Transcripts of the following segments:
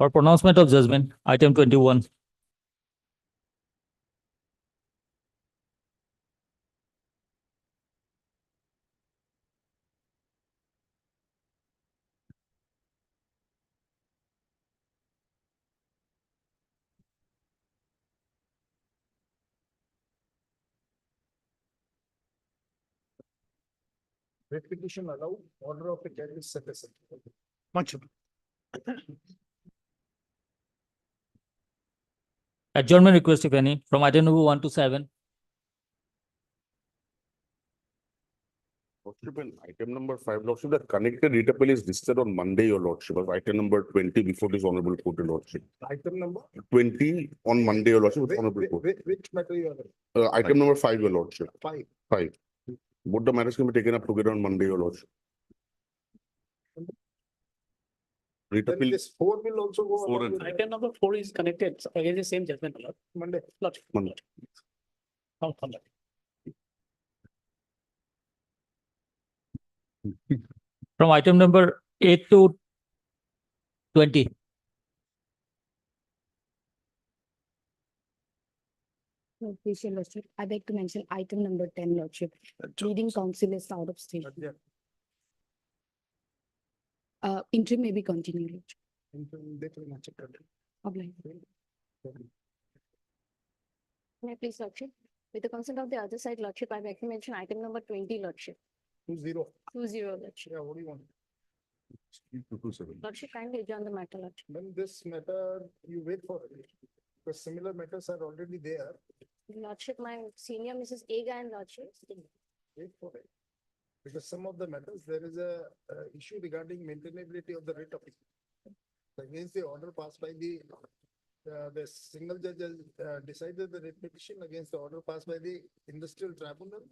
For pronouncement of judgment, item 21. Repetition allowed, order of a judge is sufficient. Much. Adjournment request, if any, from item number 1 to 7. Lordship, and item number 5, Lordship, the connected writ appeal is listed on Monday, your Lordship, of item number 20 before this honorable court, your Lordship. Item number? 20 on Monday, your Lordship, with honorable court. Which matter you are? Item number 5, your Lordship. 5. 5. Both the matters can be taken up together on Monday, your Lordship. Writ Then appeal this 4 will also go. 4 along and with Item number 4 is connected against the same judgment. Monday. Lordship. Monday. Not Monday. From item number 8 to 20. Judicial Lordship, I beg to mention item number 10, Lordship. Leading counsel is out of state. Yeah. Interim may be continued. Lordship. They will match it. Obliged. May I please, Lordship? With the consent of the other side, Lordship, I beg to mention item number 20, Lordship. 20. 20, Lordship. Yeah, what do you want? 227. Lordship, kindly adjourn the matter, Lordship. Then this matter, you wait for it. Because similar matters are already there. Lordship, my senior Mrs. Aga and Lordship. Wait for it. Because some of the matters, there is a issue regarding maintainability of the writ appeal. Against the order passed by the single judge has decided the writ petition against the order passed by the industrial tribunal.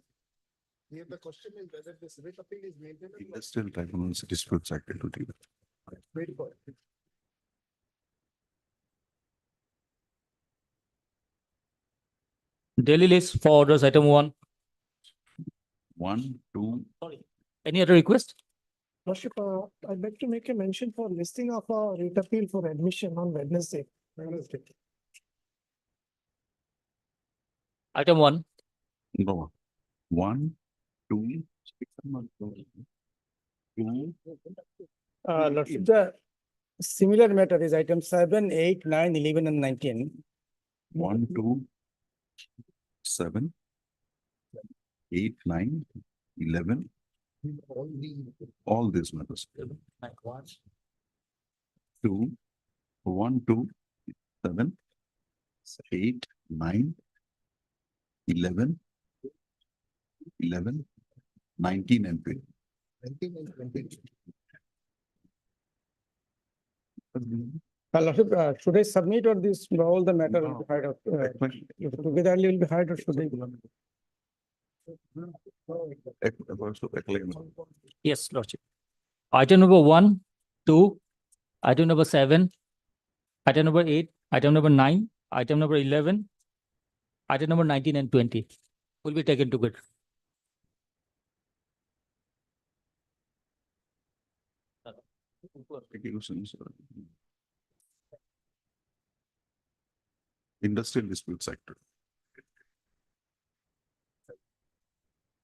Here the question is whether this writ appeal is maintainable. Industrial tribunal's disputes activity. Wait for it. Daily list for orders, item 1. 1, 2. Any other request? Lordship, I'd like to make a mention for listing of a writ appeal for admission on Wednesday. Item 1. No. 1, 2. 2. Lordship, the similar matter is item 7, 8, 9, 11, and 19. 1, 2, 7, 8, 9, 11, all these matters. 2, 1, 2, 7, 8, 9, 11, 11, 19 and 20. 19 and 20. Lordship, should I submit or this, all the matter will No. be heard of, togetherly will be heard or should I? Yes, Lordship. Item number 1, 2, item number 7, item number 8, item number 9, item number 11, item number 19 and 20 will be taken together. Industrial dispute sector.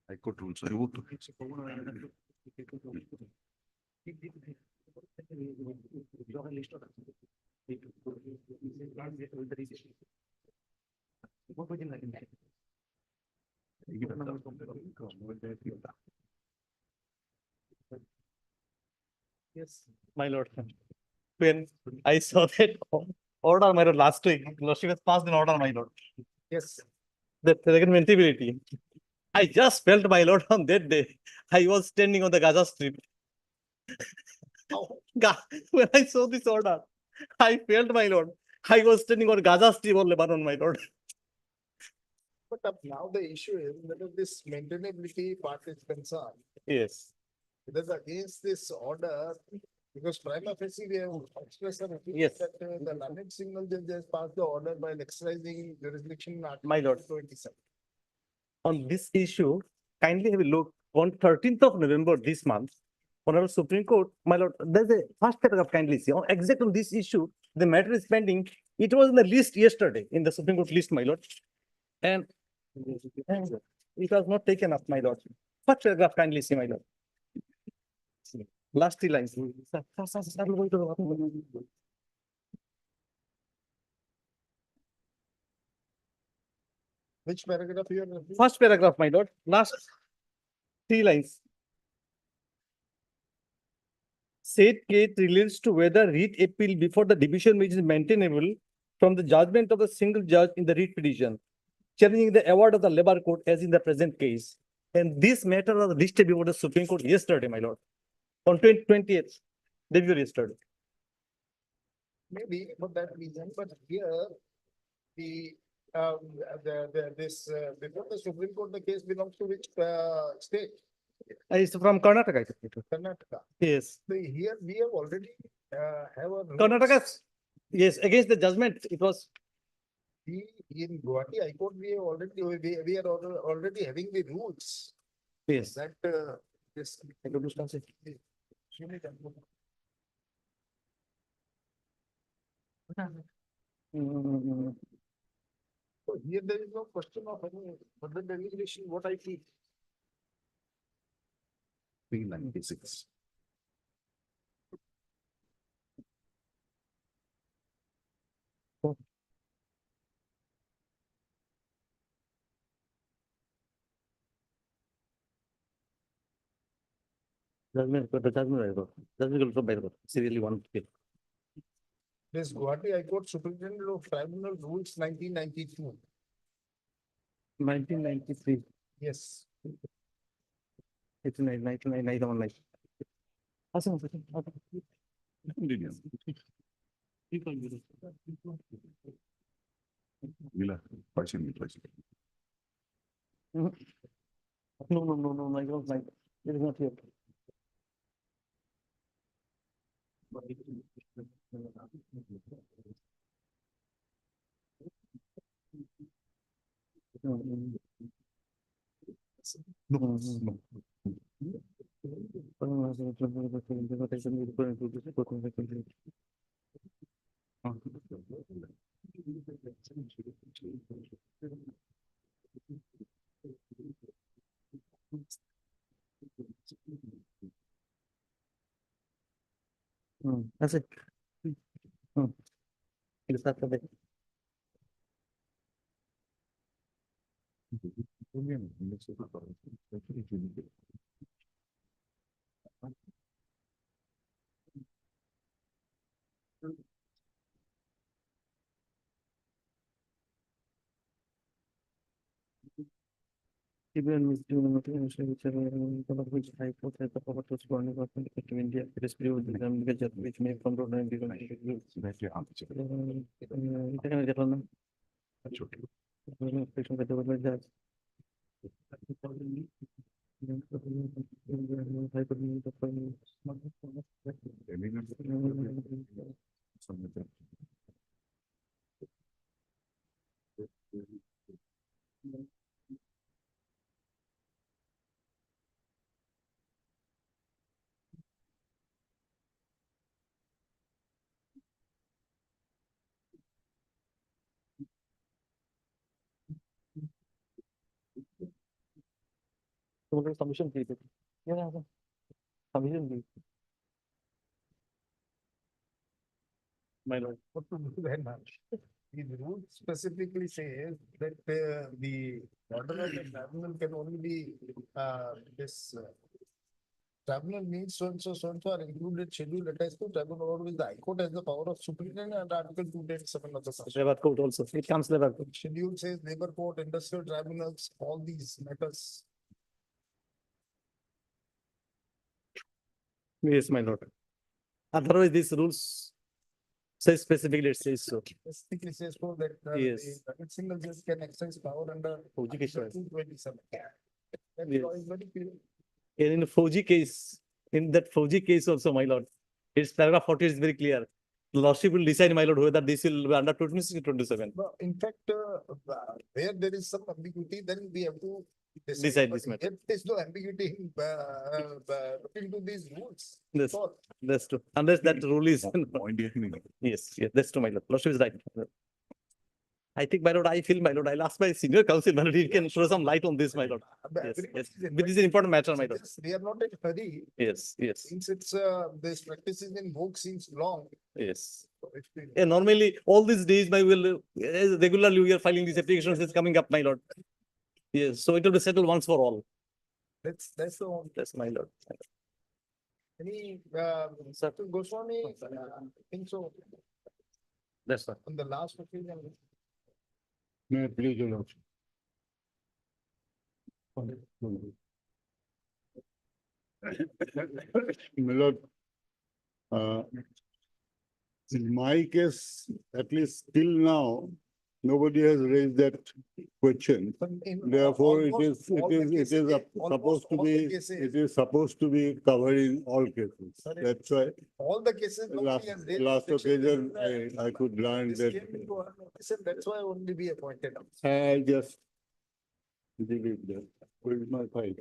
High Court rules. I vote. Yes. My lord. When I saw that order, my lord, last week, Lordship has passed an order, my lord. Yes. The segmentability. I just felt, my lord, on that day, I was standing on the Gaza Strip. When I saw this order, I felt, my lord, I was standing on Gaza Strip or Lebanon, my lord. But now the issue is whether this maintainability part is concerned. Yes. It is against this order, because prima facie we have expressed an opinion Yes. that the learned single judge has passed the order by exercising jurisdiction. My lord. 27. On this issue, kindly have a look on 13th of November this month, Honorable Supreme Court, my lord, there's a first paragraph kindly see, exact on this issue, the matter is pending. It was in the list yesterday, in the Supreme Court list, my lord. And it was not taken up, my lord. First paragraph, kindly see, my lord. Last 3 lines. Which paragraph you are referring? First paragraph, my lord, last 3 lines. Said case relates to whether writ appeal before the division which is maintainable from the judgment of a single judge in the writ petition, challenging the award of the labor court as in the present case. And this matter was listed before the Supreme Court yesterday, my lord, on 20th, day before yesterday. Maybe for that reason, but here this before the Supreme Court, the case belongs to which state? It's from Karnataka, I think. Karnataka. Yes, So here we have already have a. Karnataka, yes, against the judgment, it was, In Guwahati High Court, we have already, we are already having the rules yes. that this. I could do something. Mm, So here there is no question of any further deliberation, what I feel. 396. Judgment, but the judgment also by the court, serially one. This Guwahati High Court Superintendent of Tribunal Rules 1992. 1993, Yes. 89, 99, 91, 90. Awesome. Mila, question me, please. No, I don't like, it is not here. No, no. That's it. It's not the way. Even with doing which which High Court has the power to scorn to India, it is proved which may control and become. That's your answer. That's okay. Submission please. Yeah, submission please. My lord. What to do then, ma'am? The rule specifically says that the order of the tribunal can only be this tribunal means so and so are included schedule attached to tribunal or with the High Court has the power of superintendent and Article 287 of the Constitution. Labor court also, it comes labor court. Schedule says labor court, industrial tribunals, all these matters. Yes, my lord. Otherwise, these rules say specifically, it says so. Specifically says so that Yes. the single judge can exercise power under Judicial. 227. That Yes. law is very clear. And in Fauji case, in that Fauji case also, my lord, its paragraph 40 is very clear. The lordship will decide, my lord, whether this will be under 26 or 27. No, in fact, where there is some ambiguity, then we have to decide But this matter. yet there's no ambiguity in, looking to these rules. That's, So, that's true. Unless that rule is. Yes, yes, that's true, my lord. Lordship is right. I think, my lord, I feel, my lord, I'll ask my senior counsel, my lord, he can throw some light on this, my lord. Yes, everybody yes. is in But this is an important matter, my lord. They are not in hurry. Yes, yes, Since it's, this practice is in vogue since long. yes. So it's been- Yeah, normally, all these days, my will, regularly we are filing these applications, it's coming up, my lord. Yes, so it will be settled once for all. That's the one. That's my lord. Any, Goswami, I think so, That's right. on the last occasion. May I please, your lordship? My lord, uh, in my case, at least till now, nobody has raised that question. Therefore, it is supposed to be, it is supposed to be covering all cases. Sorry. That's why All the cases. nobody last, has raised last objection. occasion, I could learn This that came into our notice and that's why only we appointed. I just delete that. Where is my file?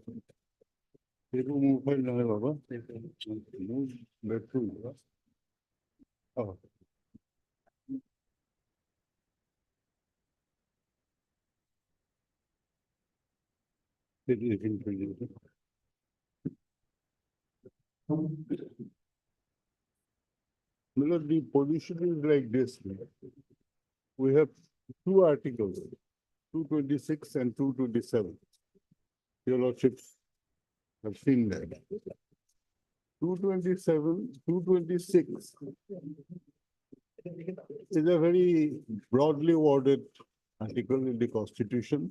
Move file now, Baba. Move that too, Baba. Oh. It is introduced. Milord, the position is like this. We have two articles, 226 and 227. Your lordships have seen that. 227, 226 is a very broadly worded article in the Constitution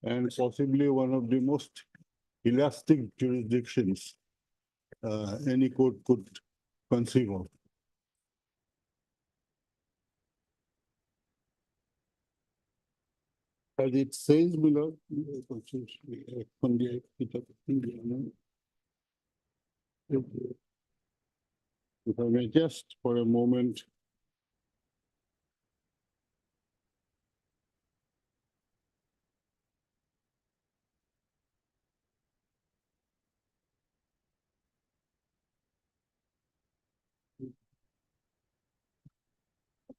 and possibly one of the most elastic jurisdictions any court could conceive of. As it says below, if I may just for a moment.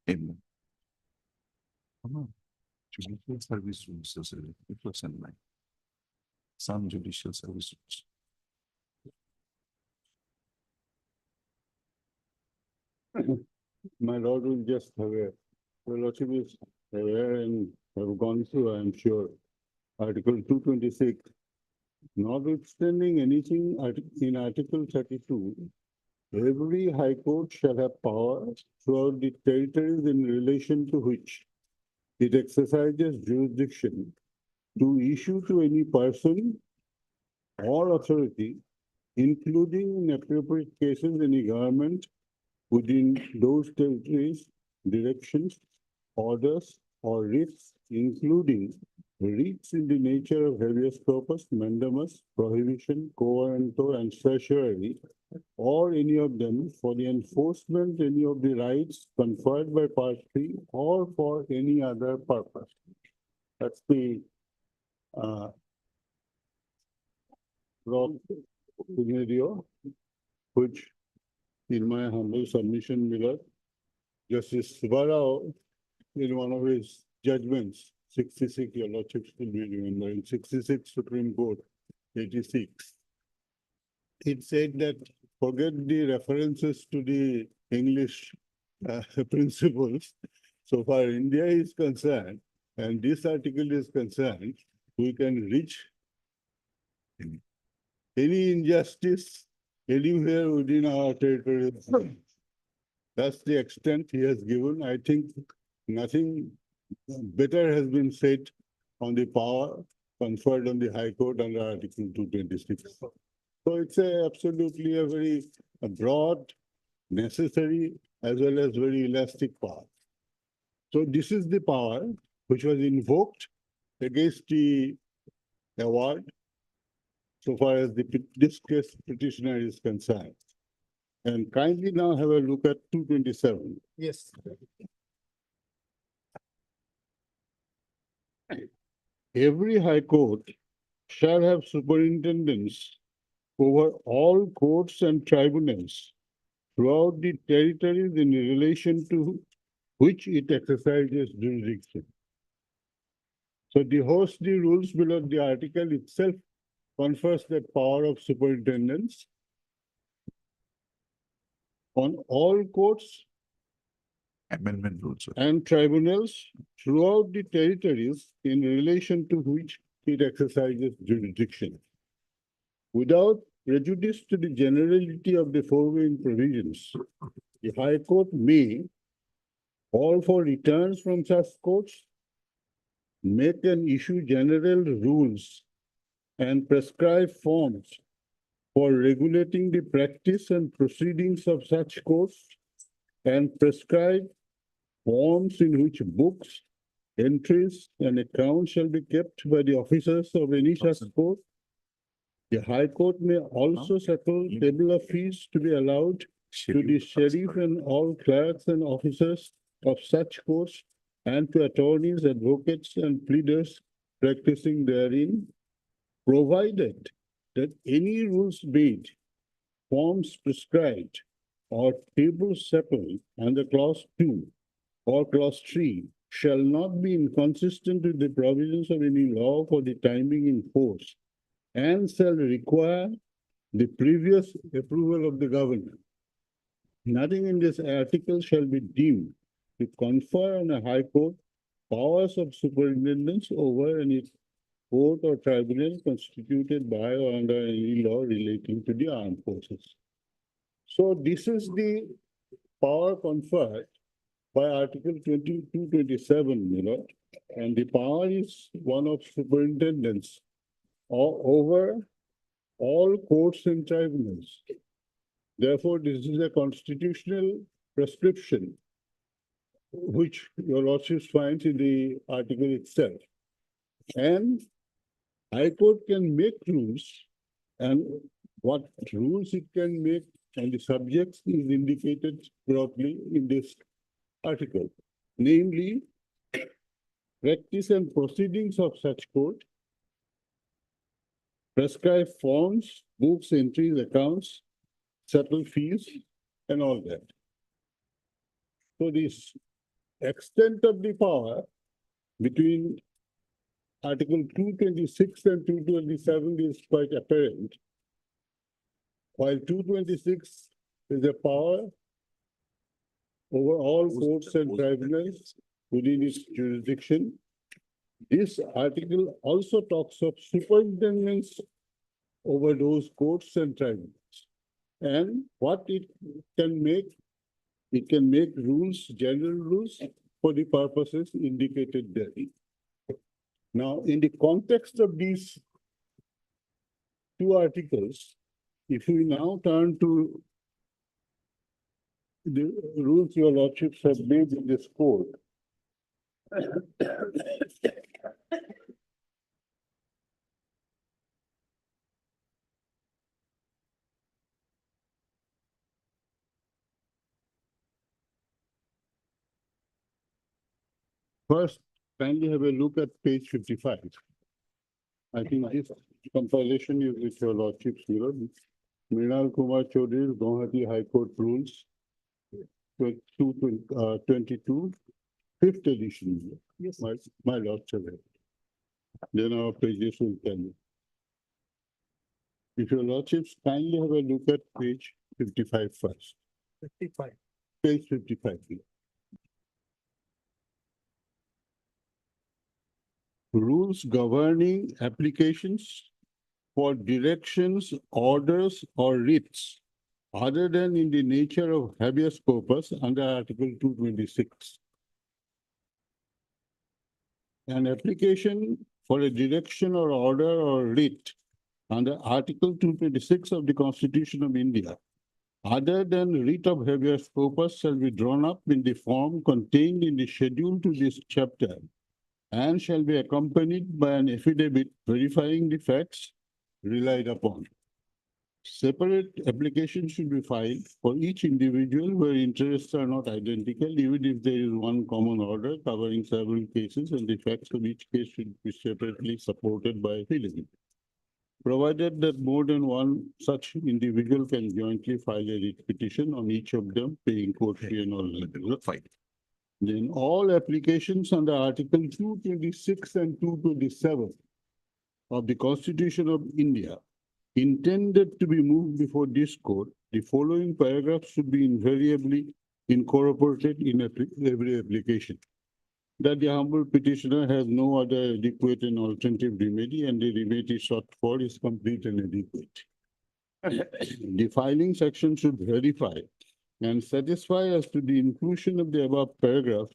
Amen. Judicial service rules, it was in line. Some judicial service rules. My lord will just have a, your lordship is aware and have gone through, I am sure, Article 226. Notwithstanding anything in Article 32, every high court shall have power throughout the territories in relation to which it exercises jurisdiction to issue to any person or authority, including in appropriate cases any government within those territories, directions, orders, or writs, including writs in the nature of habeas corpus, mandamus, prohibition, covenantor, and certiorari, or any of them for the enforcement any of the rights conferred by part 3 or for any other purpose. That's the broad scenario, which in my humble submission, Miller, Justice Subarao, in one of his judgments, 66, your lordship will be remembering, 66 Supreme Court, 86. It said that forget the references to the English principles. So far India is concerned, and this article is concerned, we can reach any injustice anywhere within our territory. That's the extent he has given. I think nothing better has been said on the power conferred on the High Court under Article 226. So it's absolutely a very broad, necessary, as well as very elastic power. So this is the power which was invoked against the award so far as this case petitioner is concerned. And kindly now have a look at 227. Yes. Every high court shall have superintendence over all courts and tribunals throughout the territories in relation to which it exercises jurisdiction. So the host, the rules below the article itself confers that power of superintendence on all courts Amendment rules. and tribunals throughout the territories in relation to which it exercises jurisdiction. Without prejudice to the generality of the foregoing provisions, the High Court may call for returns from such courts, make and issue general rules and prescribe forms for regulating the practice and proceedings of such courts, and prescribe forms in which books, entries, and accounts shall be kept by the officers of any such court. The High Court may also settle table of fees to be allowed to the sheriff and all clerks and officers of such courts, and to attorneys, advocates, and pleaders practicing therein, provided that any rules made, forms prescribed, or tables settled under clause 2 or clause 3 shall not be inconsistent with the provisions of any law for the timing in force, and shall require the previous approval of the governor. Nothing in this article shall be deemed to confer on a high court powers of superintendence over any court or tribunal constituted by or under any law relating to the armed forces. So this is the power conferred by Article 2227, and the power is one of superintendence over all courts and tribunals. Therefore, this is a constitutional prescription which your lordships finds in the article itself. And High Court can make rules, and what rules it can make and the subjects is indicated broadly in this article, namely practice and proceedings of such court, prescribe forms, books, entries, accounts, settle fees, and all that. So this extent of the power between Article 226 and 227 is quite apparent. While 226 is a power over all courts and tribunals within its jurisdiction, this article also talks of superintendence over those courts and tribunals. And what it can make rules, general rules, for the purposes indicated therein. Now, in the context of these two articles, if we now turn to the rules your lordships have made in this code, first, kindly have a look at page 55. I think this compilation is with your lordships, Mrinal Kumar Chaudhary's Guwahati High Court Rules, 22, 5th edition. Yes. My lordship. Then our pages will tell you. If your lordships kindly have a look at page 55 first. 55. Page 55, please. Rules governing applications for directions, orders, or writs other than in the nature of habeas corpus under Article 226. An application for a direction or order or writ under Article 226 of the Constitution of India, other than writ of habeas corpus, shall be drawn up in the form contained in the schedule to this chapter, and shall be accompanied by an affidavit verifying the facts relied upon. Separate applications should be filed for each individual where interests are not identical, even if there is one common order covering several cases, and the facts of each case should be separately supported by affidavit. provided that more than one such individual can jointly file a writ petition on each of them, paying court fee and all that. Fine. Then all applications under Article 226 and 227 of the Constitution of India intended to be moved before this court, the following paragraphs should be invariably incorporated in every application. That the humble petitioner has no other adequate and alternative remedy, and the remedy sought for is complete and adequate. The filing section should verify and satisfy as to the inclusion of the above paragraph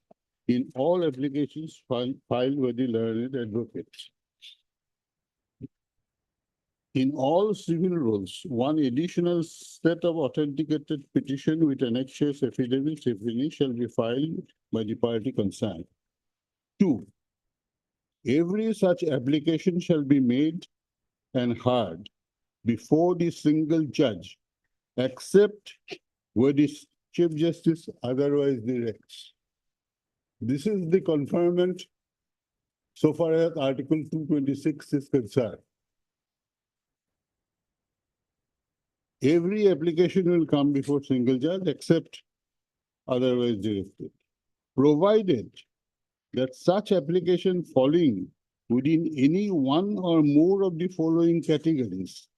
in all applications filed by the learned advocates. In all civil rules, one additional set of authenticated petition with annexures affidavits, if any, shall be filed by the party concerned. 2. Every such application shall be made and heard before the single judge, except where the Chief Justice otherwise directs. This is the conferment so far as Article 226 is concerned. Every application will come before single judge except otherwise directed, provided that such application falling within any one or more of the following categories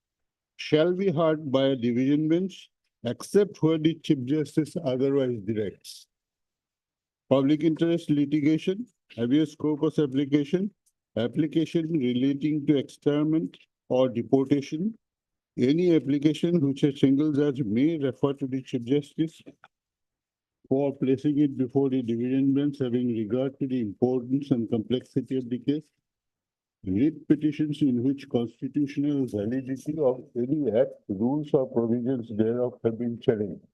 shall be heard by a division bench except where the Chief Justice otherwise directs. Public interest litigation, habeas corpus application, application relating to externment or deportation, any application which a single judge may refer to the Chief Justice for placing it before the division bench having regard to the importance and complexity of the case, writ petitions in which constitutional validity of any act, rules or provisions thereof have been challenged.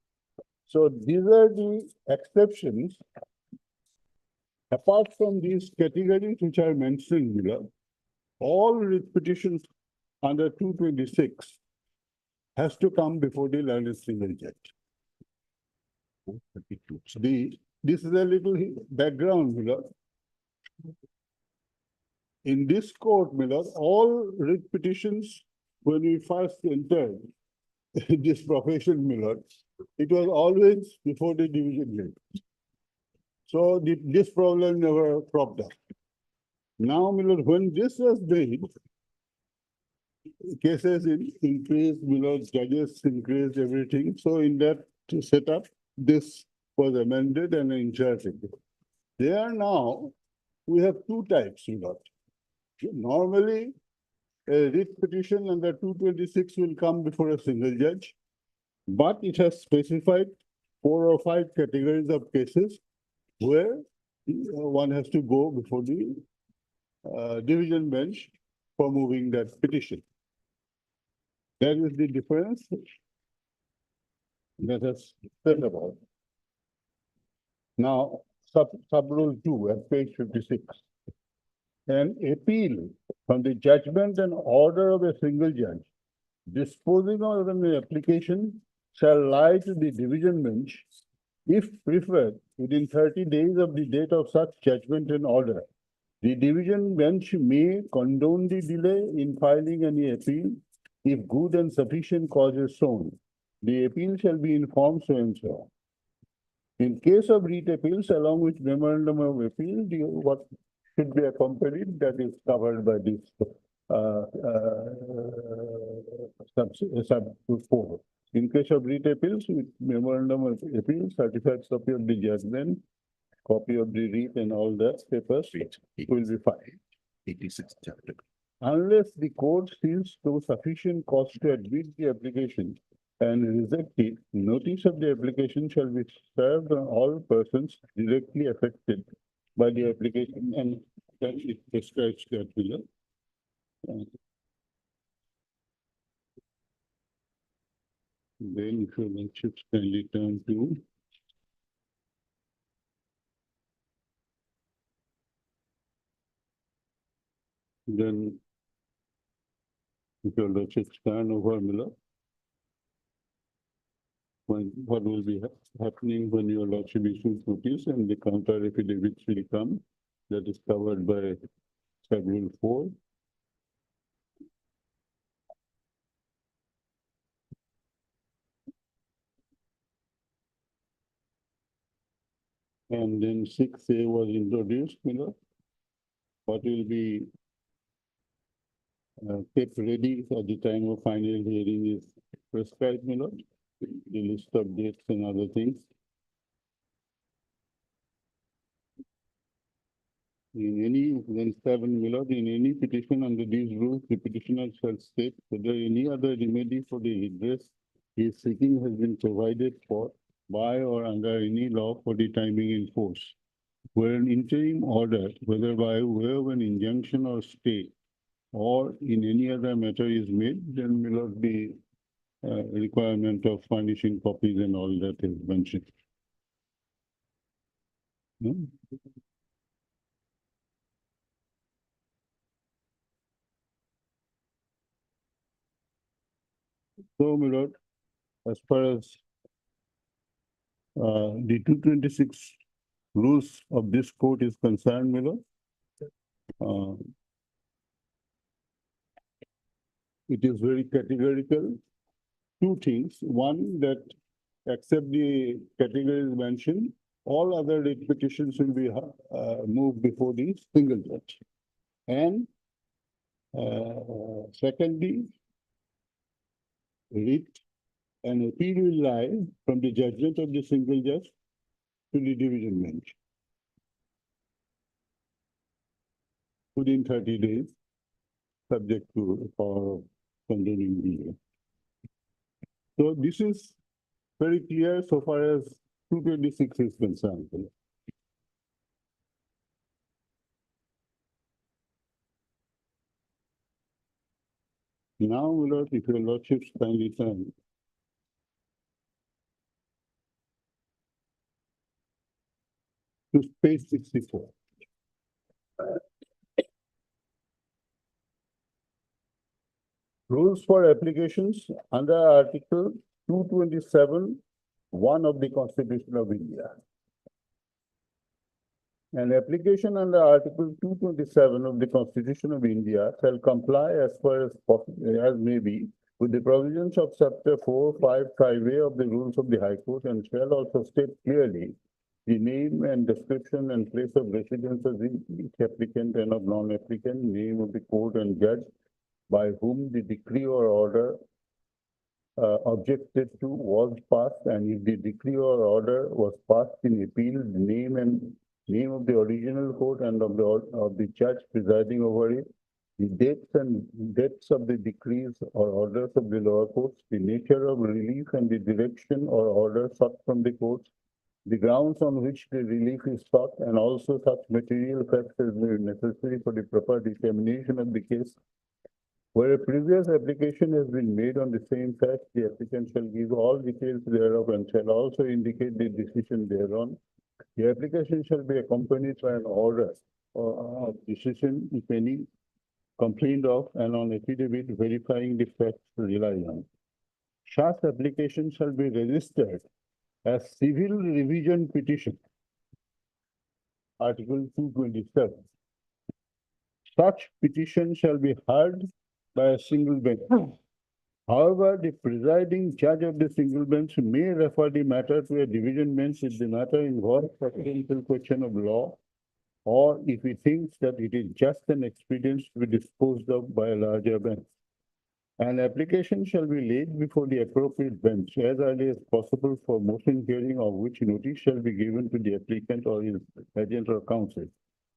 So these are the exceptions. Apart from these categories which are mentioned below, all writ petitions under 226 has to come before the learned single judge. This is a little background, Miller. In this court, Miller, all writ petitions, when we first entered this profession, Miller, it was always before the division bench. So this problem never cropped up. Now, Miller, when this was made, cases increased, Miller, judges increased, everything. So in that setup, this was amended and inserted. There now, we have two types, Miller. Normally, a writ petition under 226 will come before a single judge, but it has specified 4 or 5 categories of cases where one has to go before the division bench for moving that petition. That is the difference that has said about. Now, sub-rule 2 at page 56. An appeal from the judgment and order of a single judge disposing of an application shall lie to the division bench if preferred within 30 days of the date of such judgment and order. The division bench may condone the delay in filing any appeal if good and sufficient cause is shown. The appeal shall be informed so and so. In case of writ appeals, along with memorandum of appeal, what should be accompanied, that is covered by this sub 4. In case of writ appeals, with memorandum of appeal, certified copy of the judgment, copy of the writ and all that papers will be filed. 86 chapter. Unless the court feels no sufficient cause to admit the application and reject it, notice of the application shall be served on all persons directly affected by the application, and then it describes that below. Then if your lordships kindly turn to then if your lordships turn over, Miller, what will be happening when your lordship issues notice and the counter affidavits will come, that is covered by sub-rule 4. And then 6A was introduced, what will be kept ready at the time of final hearing is prescribed, the list of dates and other things. In any, then 7, in any petition under these rules, the petitioner shall state whether any other remedy for the redress he is seeking has been provided for by or under any law for the timing in force. Where an interim order, whether by way of an injunction or stay, or in any other matter is made, then will not be requirement of furnishing copies and all that is mentioned. Hmm? So, my lord, as far as the 226 rules of this court is concerned, my lord, it is very categorical. Two things. One, that except the categories mentioned, all other writ petitions will be moved before the single judge. And secondly, writ and appeal will lie from the judgment of the single judge to the division bench within 30 days, subject to power of condemning delay. So this is very clear so far as 226 is concerned. Now, my lord, if your lordships kindly turn to page 64. Rules for applications under Article 227, 1 of the Constitution of India. An application under Article 227 of the Constitution of India shall comply as far as possible as may be with the provisions of Chapter 4, 5, 5A of the Rules of the High Court, and shall also state clearly the name and description and place of residence of each applicant and of non-applicant, name of the court and judge by whom the decree or order objected to was passed, and if the decree or order was passed in appeal, the name of the original court and of the judge presiding over it, the dates of the decrees or orders of the lower courts, the nature of relief and the direction or order sought from the courts, the grounds on which the relief is sought, and also such material facts as may be necessary for the proper determination of the case. Where a previous application has been made on the same fact, the applicant shall give all details thereof and shall also indicate the decision thereon. The application shall be accompanied by an order or decision, if any, complained of, and on affidavit verifying the facts relied on. Such application shall be registered as civil revision petition, Article 227. Such petition shall be heard by a single bench. However, the presiding judge of the single bench may refer the matter to a division bench if the matter involves a potential question of law, or if he thinks that it is just an expedient to be disposed of by a larger bench. An application shall be laid before the appropriate bench as early as possible for motion hearing, of which notice shall be given to the applicant or his agent or counsel.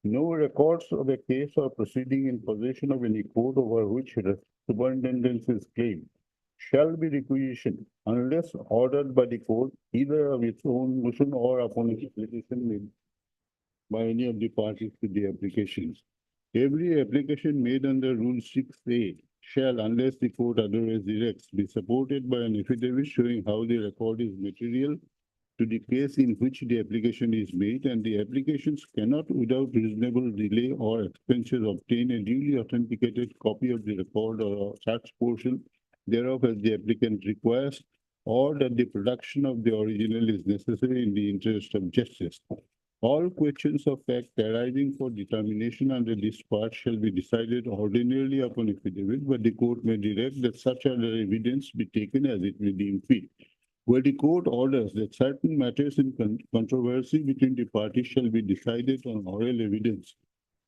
No records of a case or proceeding in possession of any court over which superintendence is claimed shall be requisitioned unless ordered by the court, either of its own motion or upon its application made by any of the parties to the applications. Every application made under Rule 6A shall, unless the court otherwise directs, be supported by an affidavit showing how the record is material to the case in which the application is made, and the applications cannot without reasonable delay or expenses obtain a duly authenticated copy of the record or such portion thereof as the applicant requires, or that the production of the original is necessary in the interest of justice. All questions of fact arising for determination under this part shall be decided ordinarily upon affidavit, but the court may direct that such other evidence be taken as it may deem fit. where the court orders that certain matters in controversy between the parties shall be decided on oral evidence.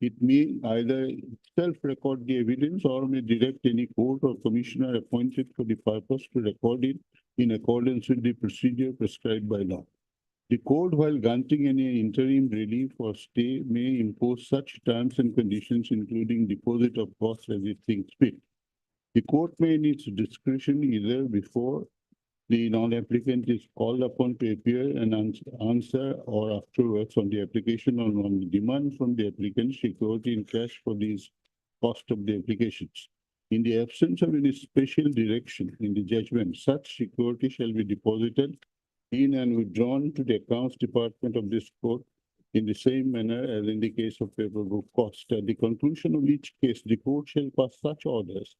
It may either self-record the evidence or may direct any court or commissioner appointed for the purpose to record it in accordance with the procedure prescribed by law. The court, while granting any interim relief or stay, may impose such terms and conditions, including deposit of costs as it thinks fit. The court may, in its discretion, either before the non-applicant is called upon to appear and answer or afterwards on the application or on the demand from the applicant security in cash for these cost of the applications. In the absence of any special direction in the judgment, such security shall be deposited in and withdrawn to the accounts department of this court in the same manner as in the case of paper book cost. At the conclusion of each case, the court shall pass such orders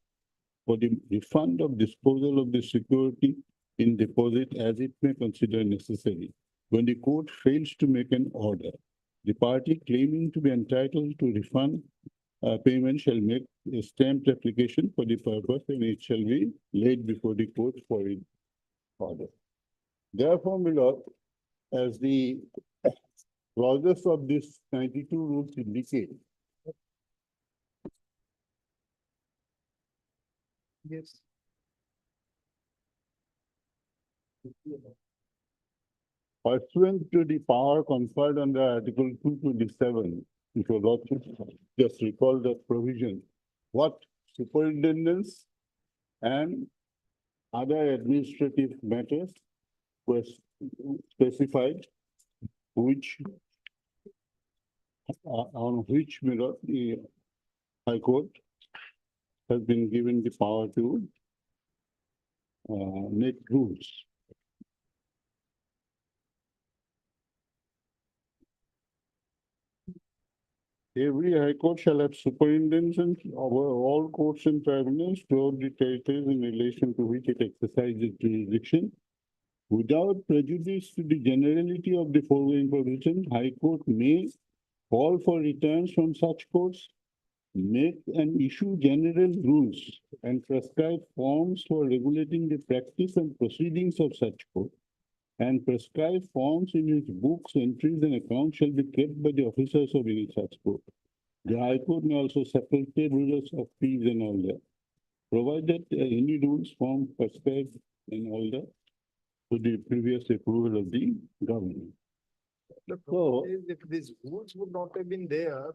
for the refund of disposal of the security in deposit as it may consider necessary. When the court fails to make an order, the party claiming to be entitled to refund payment shall make a stamped application for the purpose and it shall be laid before the court for its order. Therefore, my lord, as the clauses of this 92 rules indicate, Yes. pursuant to the power conferred under Article 227, if your lordship just recall that provision, what superintendence and other administrative matters were specified, which on which mirror the High Court has been given the power to make rules. Every High Court shall have superintendence over all courts and tribunals throughout the territories in relation to which it exercises jurisdiction. Without prejudice to the generality of the foregoing provision, High Court may call for returns from such courts, make and issue general rules and prescribe forms for regulating the practice and proceedings of such court, and prescribe forms in which books, entries, and accounts shall be kept by the officers of any such court. The High Court may also separate rules of fees and all that, provided any rules form prescribed and all that to the previous approval of the government. The problem is if these rules would not have been there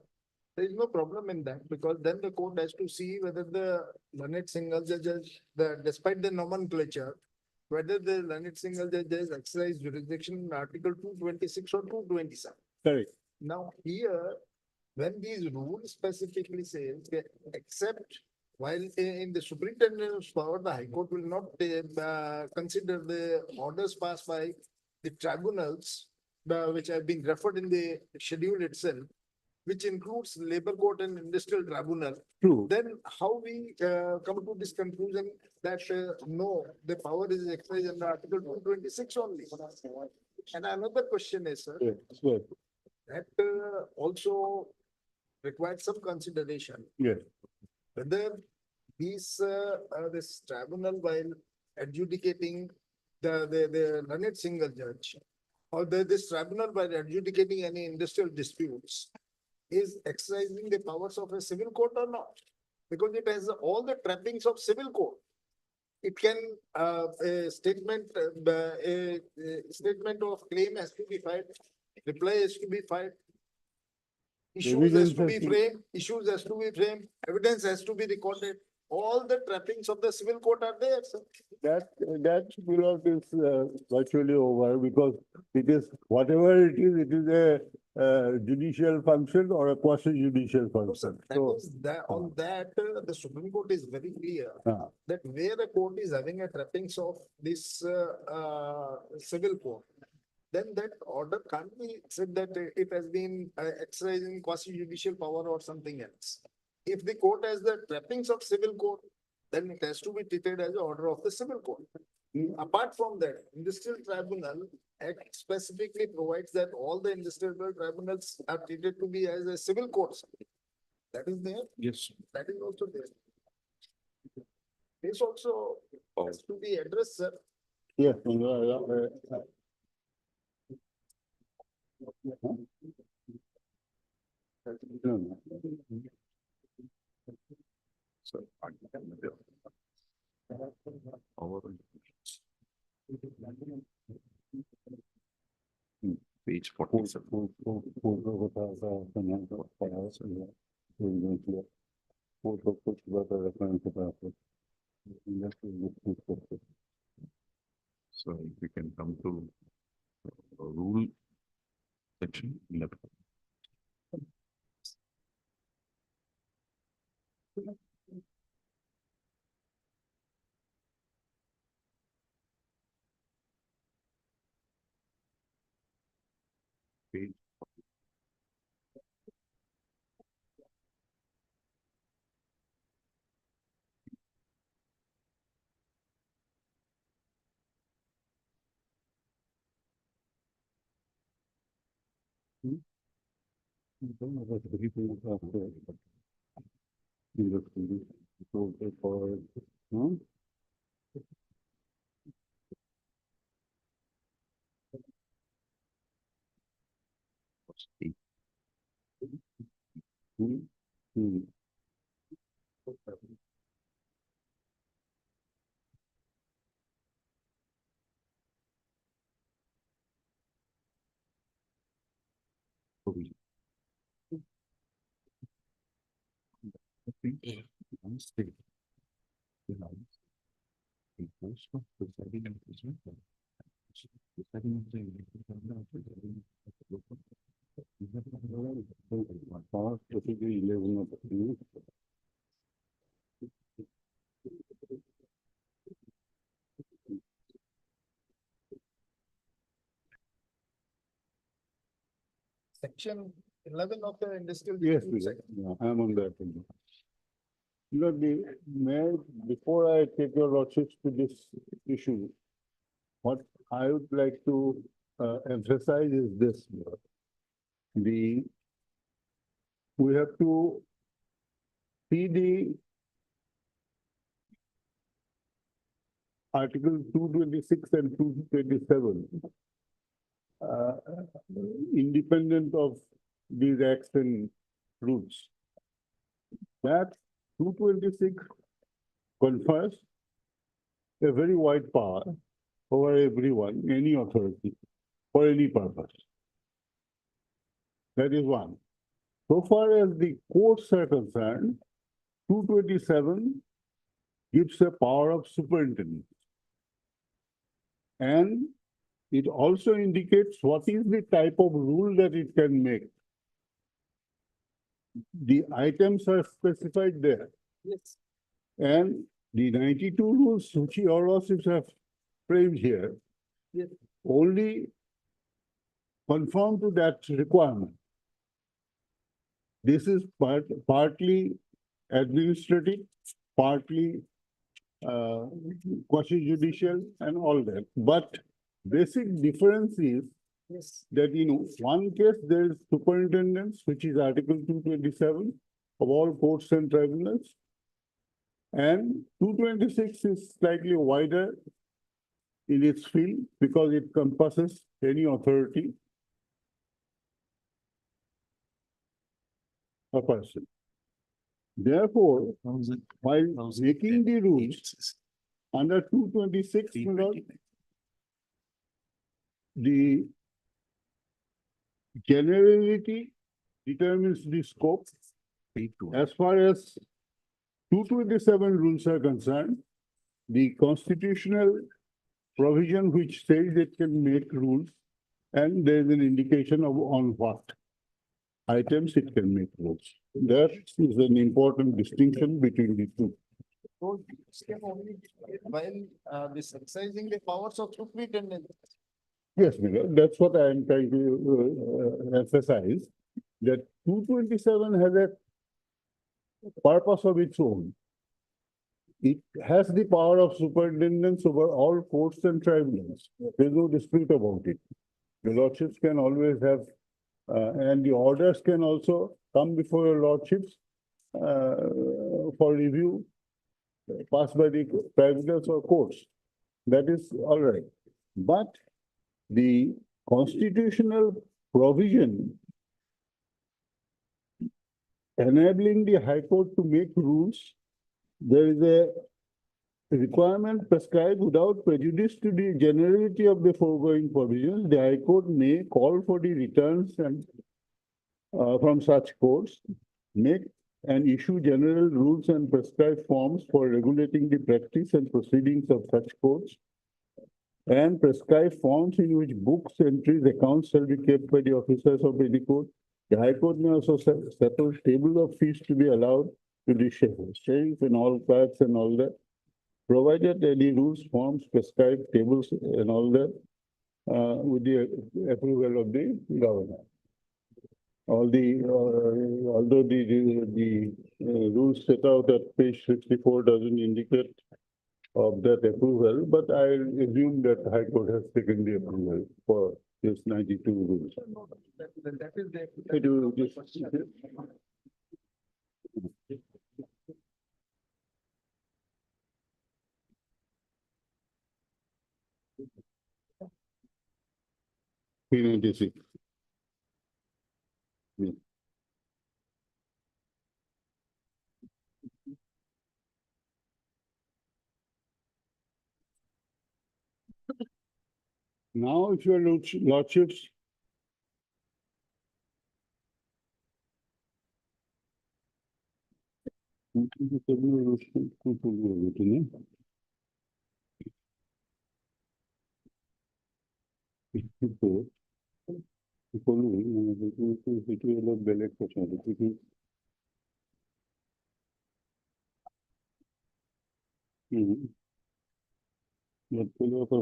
is no problem in that because then the court has to see whether the learned single judges, despite the nomenclature, whether the learned single judges exercise jurisdiction in Article 226 or 227. Correct. Now here, when these rules specifically say, except while in the superintendent's power, the High Court will not consider the orders passed by the tribunals, which have been referred in the schedule itself, which includes labor court and industrial tribunal. True. Then how we come to this conclusion that no, the power is exercised under Article 226 only. And another question is, sir, Yes. that also requires some consideration. Yes. Whether these this tribunal while adjudicating the learned single judge or this tribunal while adjudicating any industrial disputes is exercising the powers of a civil court or not? Because it has all the trappings of civil court. It can a statement of claim has to be filed, reply has to be filed. Issues has to be framed, evidence has to be recorded. All the trappings of the civil court are there, sir. That below is virtually over because it is whatever it is a judicial function or a quasi-judicial function. That So, is on that, the Supreme Court is very clear ah, that where a court is having a trappings of this civil court, then that order can't be said that it has been exercising quasi-judicial power or something else. If the court has the trappings of civil court, then it has to be treated as an order of the civil court. Apart from that, Industrial Tribunal Act specifically provides that all the industrial tribunals are treated to be as a civil courts. That is there. Yes. That is also there. This also has to be addressed, sir. Yes. So. Overall. Page 47. So we can come to rule section 11. Page. Section 11 of the industrial. Yes, dispute please. Act. Yeah, I'm on that. You know, before I take your lordships to this issue, what I would like to emphasize is this. We have to see the Article 226 and 227 independent of these acts and rules. That 226 confers a very wide power over everyone, any authority, for any purpose. That is one. So far as the courts are concerned, 227 gives a power of superintendence. And it also indicates what is the type of rule that it can make. The items are specified there. Yes. And the 92 rules which your lordships have framed here Yes. only conform to that requirement. This is partly administrative, partly quasi-judicial and all that. But basic difference is Yes. that in one case there is superintendence, which is Article 227 of all courts and tribunals. And 226 is slightly wider in its field because it encompasses any authority or person. Therefore, while making the rules under 226, my lord, the generality determines the scope. As far as 227 rules are concerned, the constitutional provision which says it can make rules, and there is an indication of on what items it can make rules. That is an important distinction between the two. So this can only be made while this exercising the powers of superintendent. Yes, Miller, that's what I am trying to emphasize, that 227 has a purpose of its own. It has the power of superintendence over all courts and tribunals. There's no dispute about it. The lordships can always have, and the orders can also come before your lordships for review, passed by the tribunals or courts. that is all right. But the constitutional provision enabling the High Court to make rules, there is a requirement prescribed without prejudice to the generality of the foregoing provisions. The High Court may call for the returns and from such courts, make and issue general rules and prescribe forms for regulating the practice and proceedings of such courts, and prescribe forms in which books, entries, accounts shall be kept by the officers of any court. The High Court may also settle table of fees to be allowed to the sheriff and all clerks and all that, provided any rules, forms, prescribed tables and all that, with the approval of the governor. Although the rules set out at page 64 doesn't indicate of that approval, but I assume that the High Court has taken the approval for this 92 rules. That is the. It will just- P96. Yeah. Now, if your lordships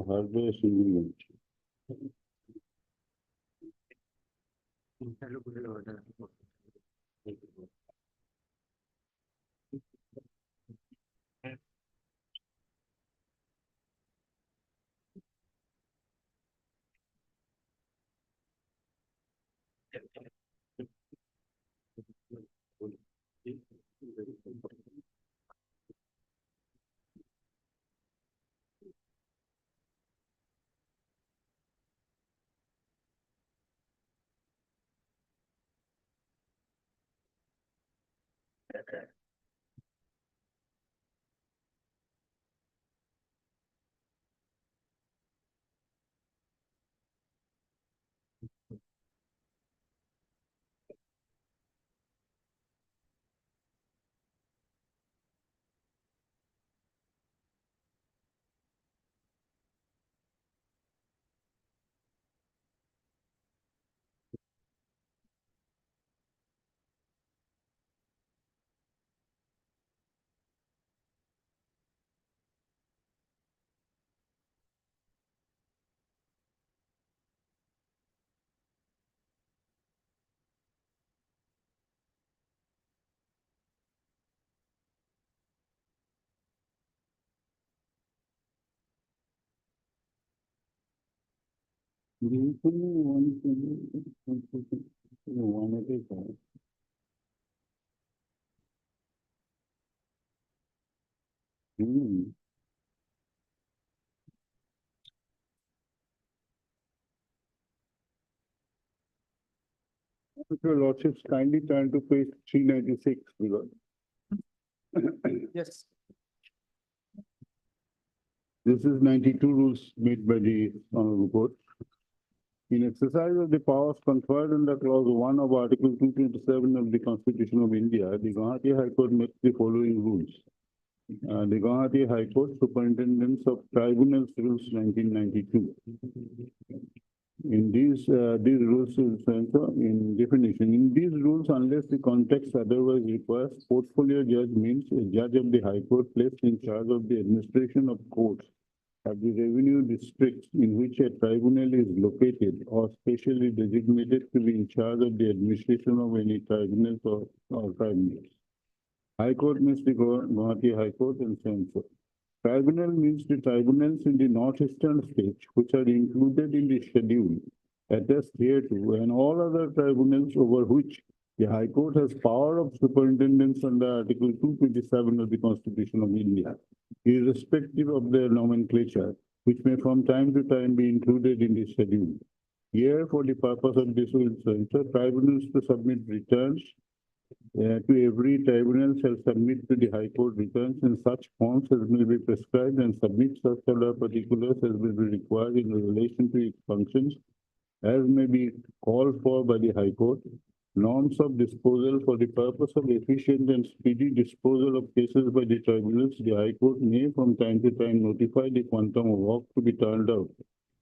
hardware single If your lordships kindly turn to page 396, because Yes. this is 92 rules made by the Honorable Court. In exercise of the powers conferred under clause 1 of Article 227 of the Constitution of India, the Guwahati High Court makes the following rules. The Guwahati High Court Superintendence of Tribunals Rules 1992. In these rules is also in definition. In these rules, unless the context otherwise requires, portfolio judge means a judge of the High Court placed in charge of the administration of courts of the revenue districts in which a tribunal is located or specially designated to be in charge of the administration of any tribunals or tribunals. High Court means the Guwahati High Court and so on. Tribunal means the tribunals in the northeastern states which are included in the schedule attached hereto, and all other tribunals over which the High Court has power of superintendence under Article 227 of the Constitution of India, irrespective of their nomenclature, which may from time to time be included in the schedule. Here, for the purpose of this will censor tribunals to submit returns to every tribunal shall submit to the High Court returns in such forms as may be prescribed and submit such other particulars as may be required in relation to its functions as may be called for by the High Court. Norms of disposal for the purpose of efficient and speedy disposal of cases by the tribunals, the High Court may from time to time notify the quantum of work to be turned out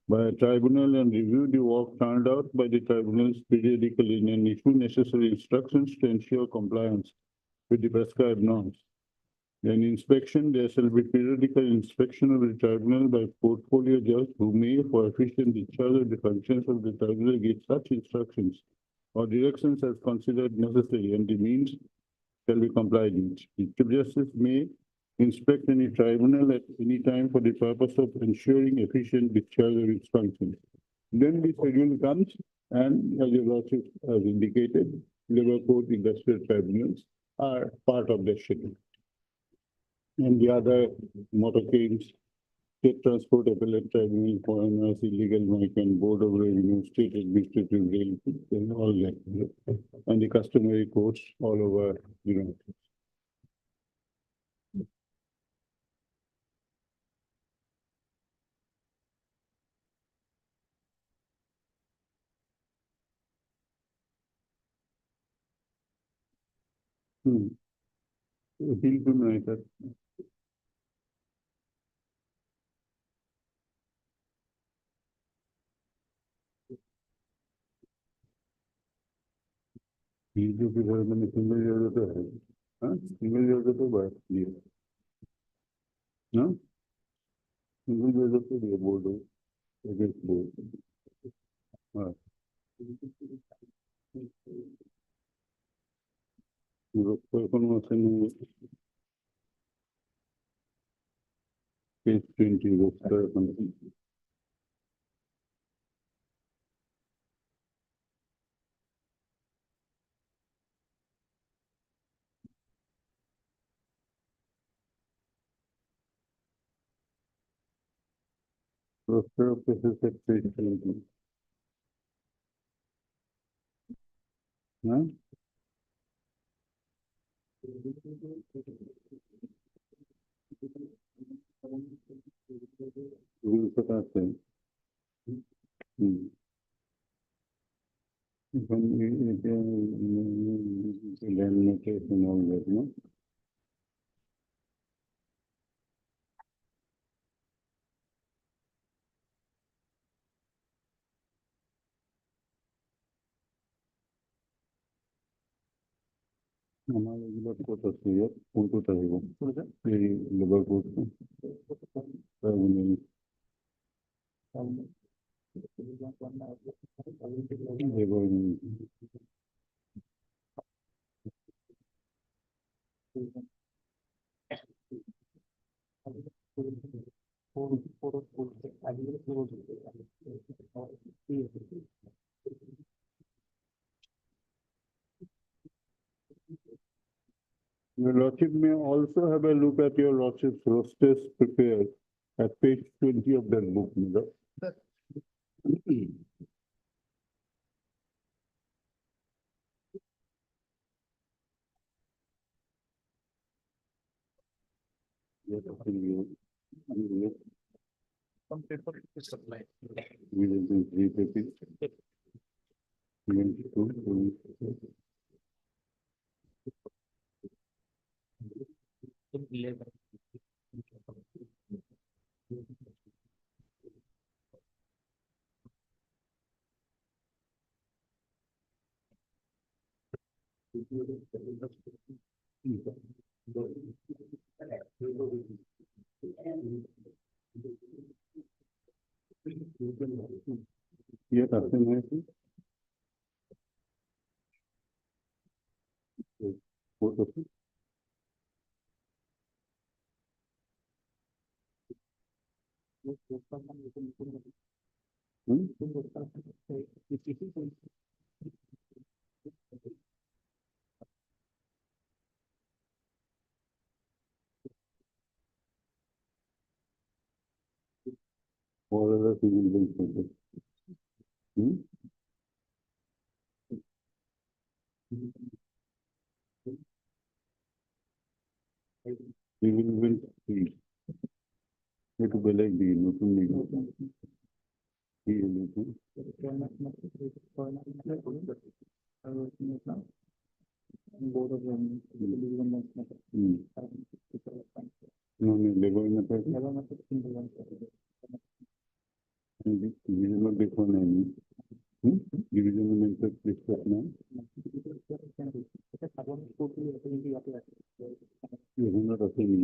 by a tribunal and review the work turned out by the tribunals periodically and issue necessary instructions to ensure compliance with the prescribed norms. In inspection, there shall be periodical inspection of the tribunal by portfolio judge who may, for efficient discharge of the functions of the tribunal, give such instructions or directions as considered necessary, and the means shall be complied with. The Chief Justice may inspect any tribunal at any time for the purpose of ensuring efficient discharge of its functions. Then the schedule comes, and as your lordship has indicated, labor court industrial tribunals are part of the schedule. And the other motor claims, State Transport Appellate Tribunal, Foreigners, Illegal Migrant, Board of Revenue, State Administrative Rail, and all that. And the customary courts all over the United States. Appeal to United. BJP घर में single जरूरत है, हाँ single जरूरत तो बात नहीं है, ना सिंगल जरूरत तो ये बोर्ड हो, अगेंस्ट बोर्ड, हाँ performance page 20 roster of cases at page 20. Huh? Rules बताते हैं. Land matters and all that, no? हमारे जिला कोर्ट है, कौन कोर्ट है वो? ये लेबर कोर्ट है. Your lordship may also have a look at your lordship's rosters prepared at page 20 of that book. Some paper is supplied. We will do 3 papers. 22. ये करते हैं कि photo All other single bench matters. Hmm? Single bench three. একটু বেলেগ দিই নতুন দিই কি হলো তো? হুম। মানে লেবার ম্যাটার ডিভিশনাল দেখো নেয়নি ডিভিশনাল ম্যাটার ডিসকাস না এখানে রাখেনি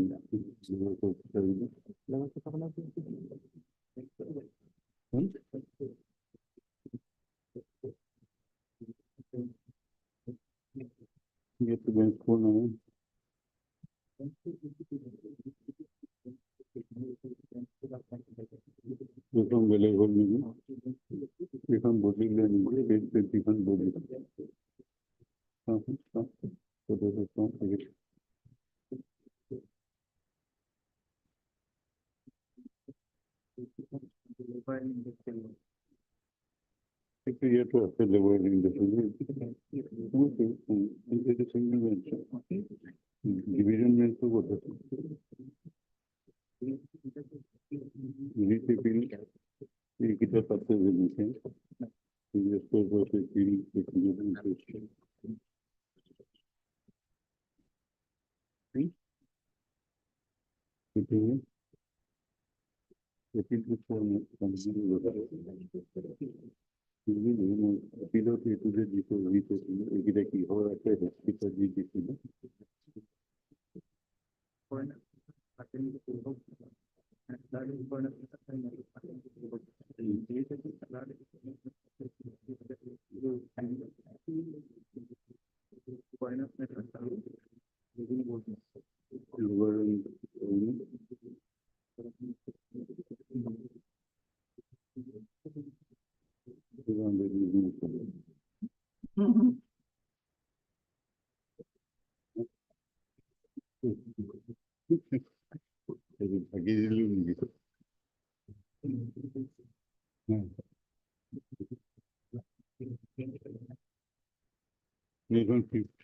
get the bench for now. Become available maybe. Become body learning, become body. So this is not again. If we have to apply the word in the single bench. Division bench to what? Kita pasti begini. Just for the feel technical.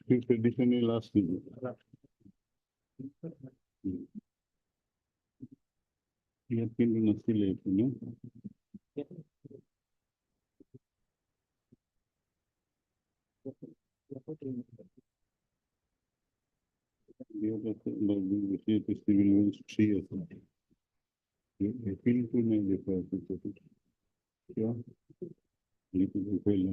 Fifth edition last week. You have been in a silly, you know. You have to see the civil ones 3 or something. I feel to know the process. Yeah. Little well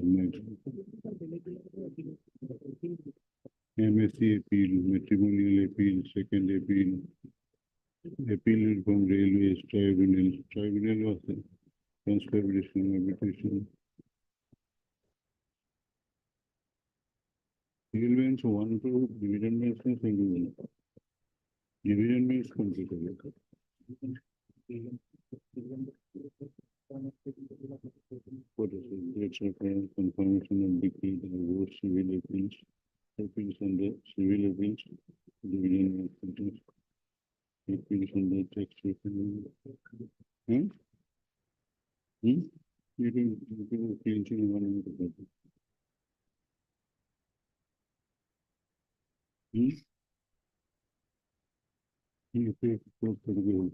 MSc appeal, matrimonial appeal, second appeal, appeal from railways, tribunal. Tribunal was the conservation arbitration. Single bench 1 to division bench and single bench. Division bench completed. What is it? Confirmation of decree, the award civil appeals, appeals on the civil appeals, division bench. Appeals on the taxation. You can change in one minute. You pay for the bill.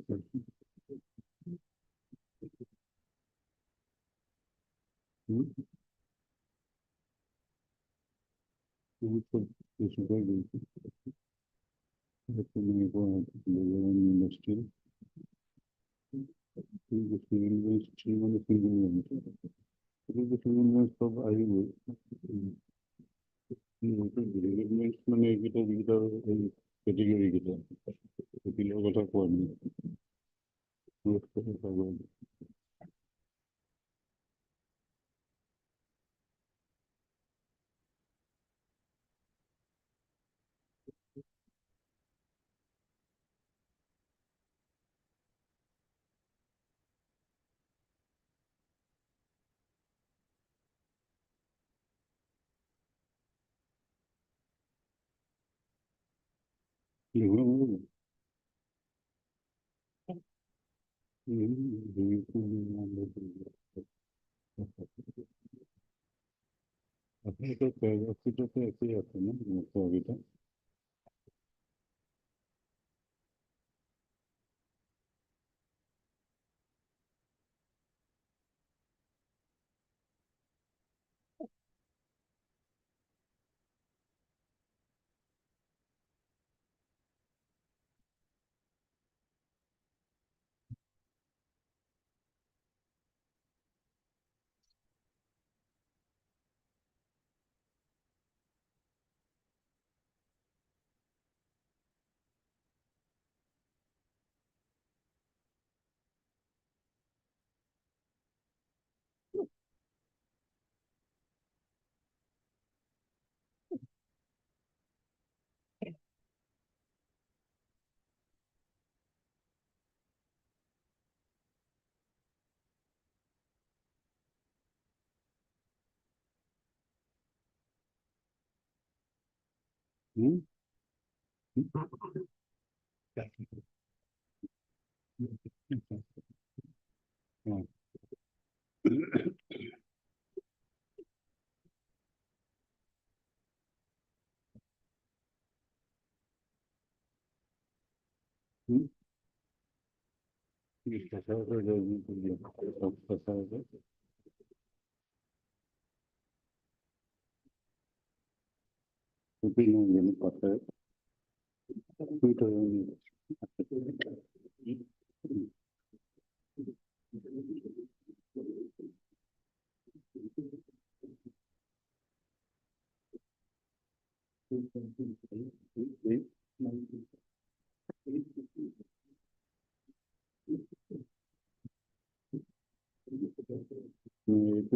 Industry. The civil bench, the single bench. The civil bench of Iowa. Regulations মানে এটা category এটা এপিলের কথা কোয়ানি আপনি তো প্যারাগ্রাফটা একই আছে না আগেটা হুম হ্যাঁ হুম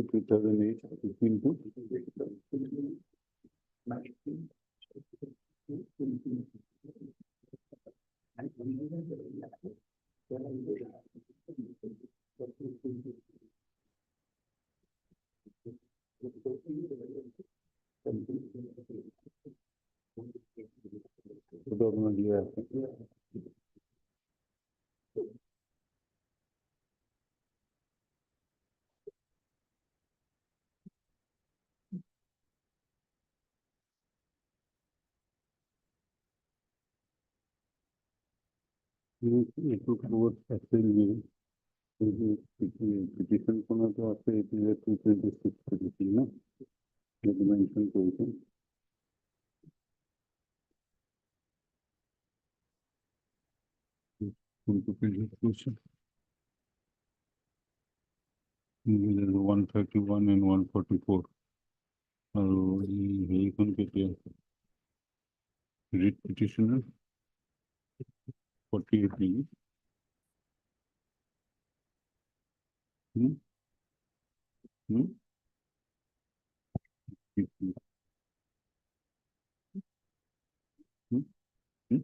Two thousand eight, 15 to. একটু খবর আছে যে পিটিশন কোনো তো আছে টু টোয়েন্টি সিক্স পিটিশন না মেনশন করেছেন কিন্তু previous question 131 and 144 আর এইখান থেকে রিট পিটিশনের 48 মিনিট হুম হুম হুম হুম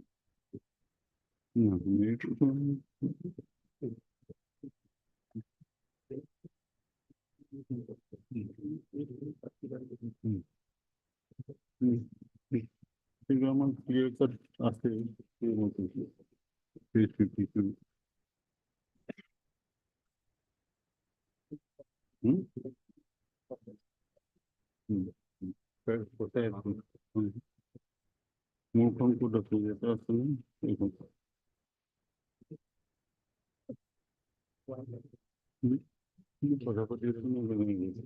না মেরিট আমার ক্লিয়ার কাট আছে এর মতো 352 হুম হুম কোথায় মূল অঙ্কটা তো যেটা আছে না এখন প্রজাপতির জন্য জমে গেছে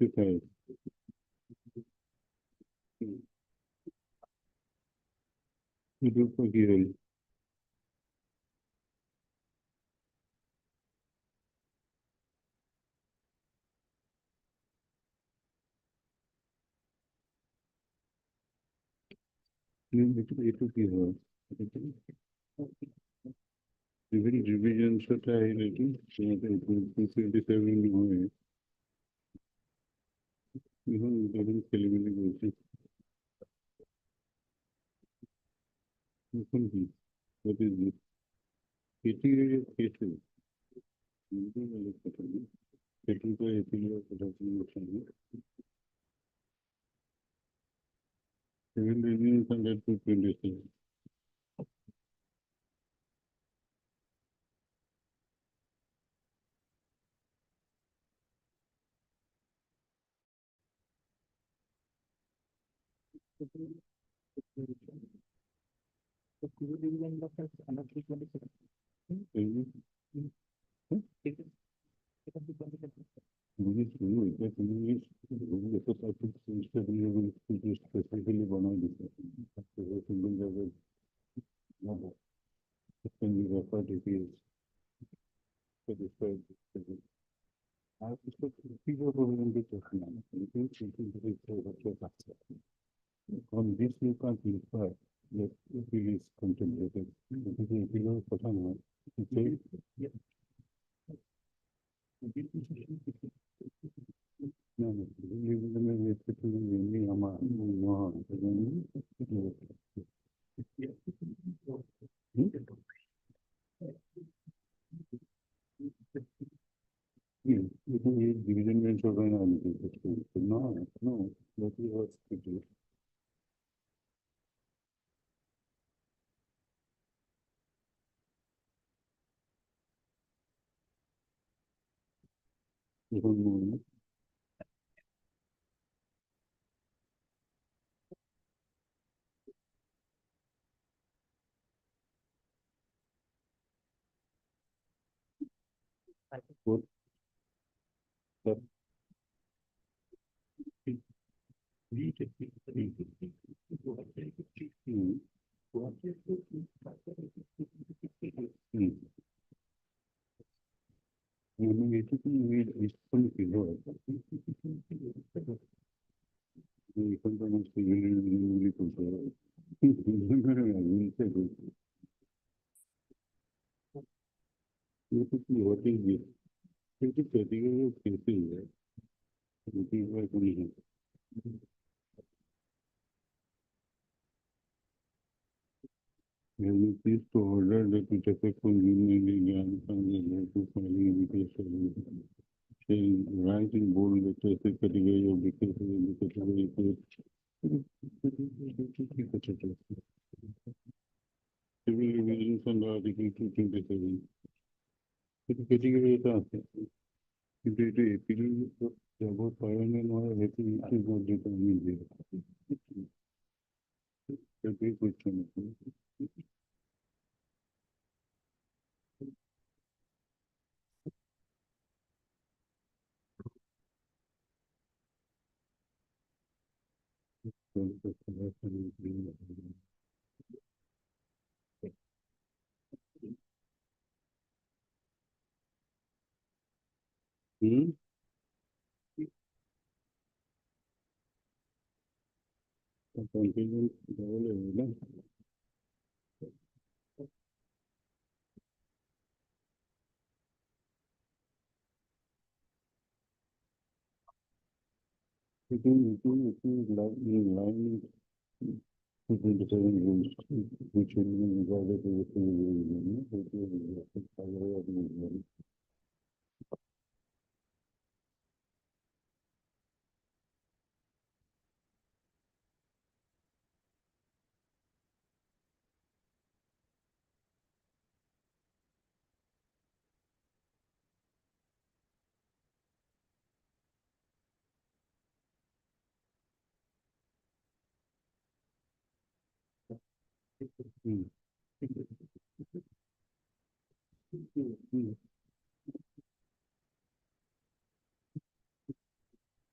55. Procedural. It কি হয় even revision সাথে highlighting তোমাদের 277 হয় এখন ছেলেমেলে বলছে এখন কি what is this criteria cases setting তো এপিল কথা বলছি civil reviews under 227 specifically বানাই দিতে single জায়গায় can be referred if he is satisfied. আর কিছু ফিগার প্রবলেম দিতে না on this you can't refer that appeal is contemplated. If the appeal is কথা নয় no, আমার division bench হবে না no, no, that is what it is. এখন আমি এটুকু ইস্কুল ছিল এখন তো আমার সিভিল করতে হবে what is this? It is category of cases, right? It is like only have you please to order that it affect on union and from the law to filing indication saying right in bold letters the category of the cases in the category code. Civil revisions under Article 227. It category এটা আছে কিন্তু এটা appeal ব্যবহার করে না নয় এটি যেটা আমি দিয়ে এটাই কোয়েশ্চেন কনফিডেন্স বলে না it is like in line with 227 rules which will be regarded as a civil revision, which will be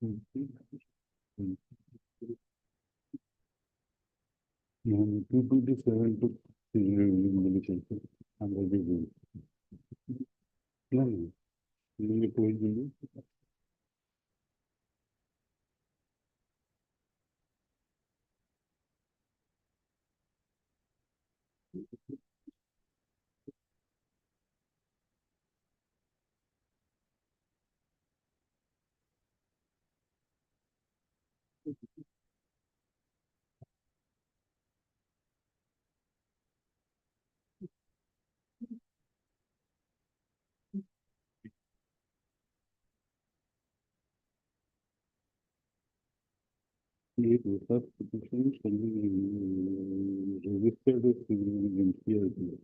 of Two 27 to relationship and the review. No, no. You told me. It was a petition shall be registered with the NCLT.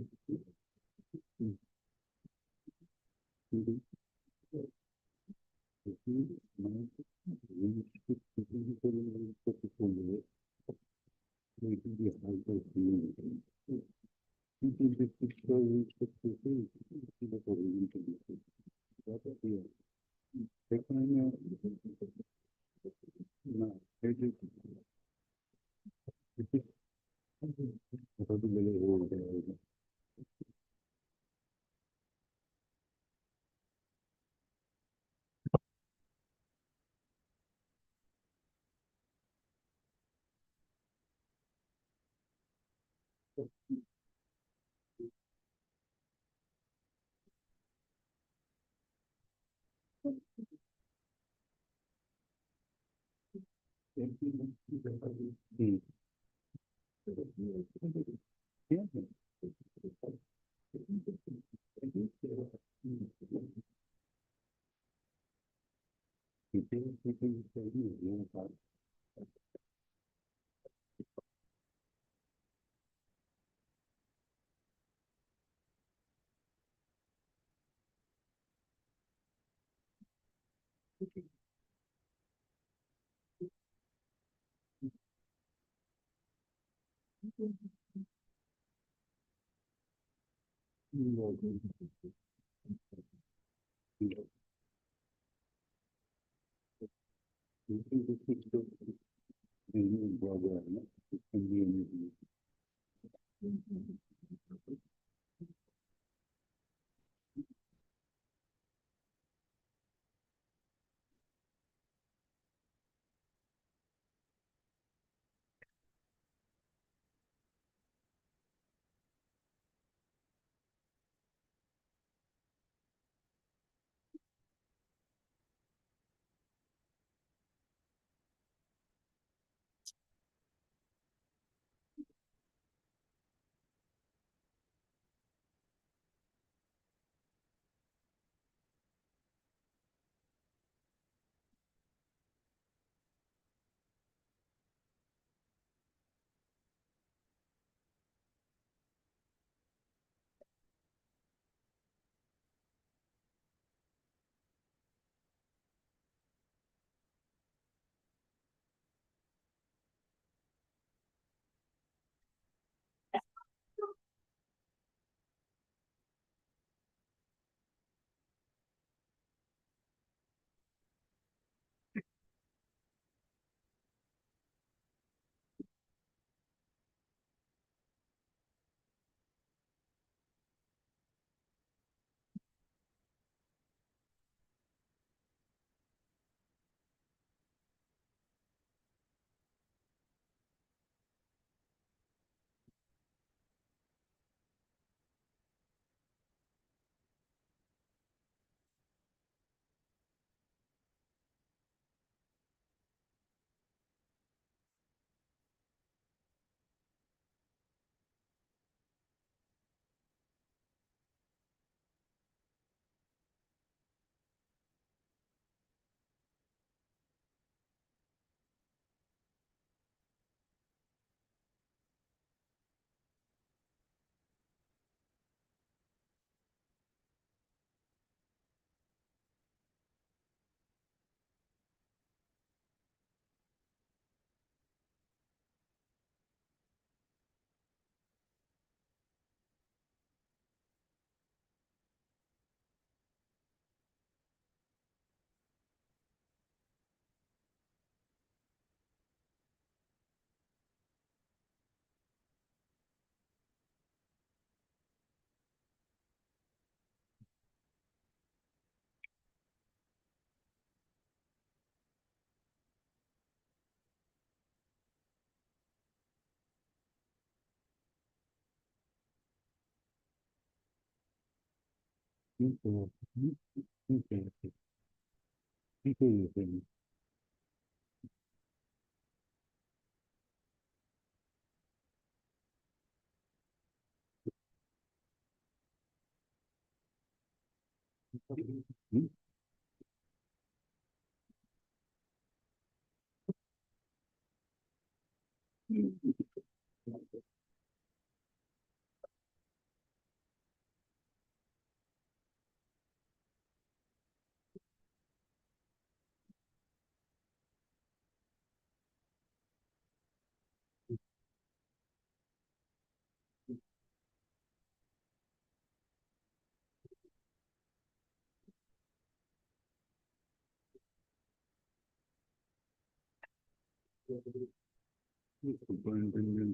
Superintendent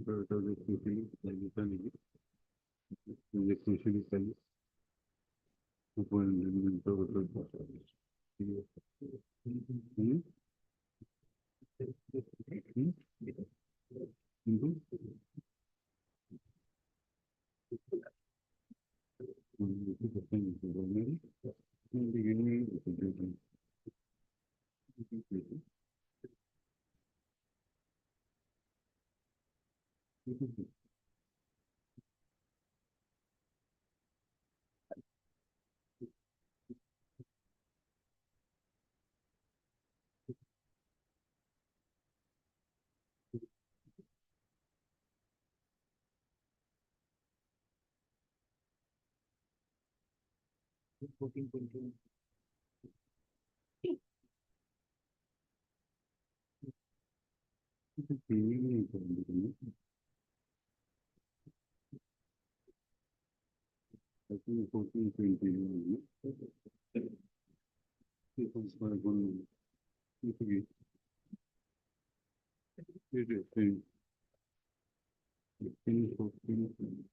of the specialist, the specialist, superintendent of the specialist. I think 14, 20. It was my one. It is 10, 14.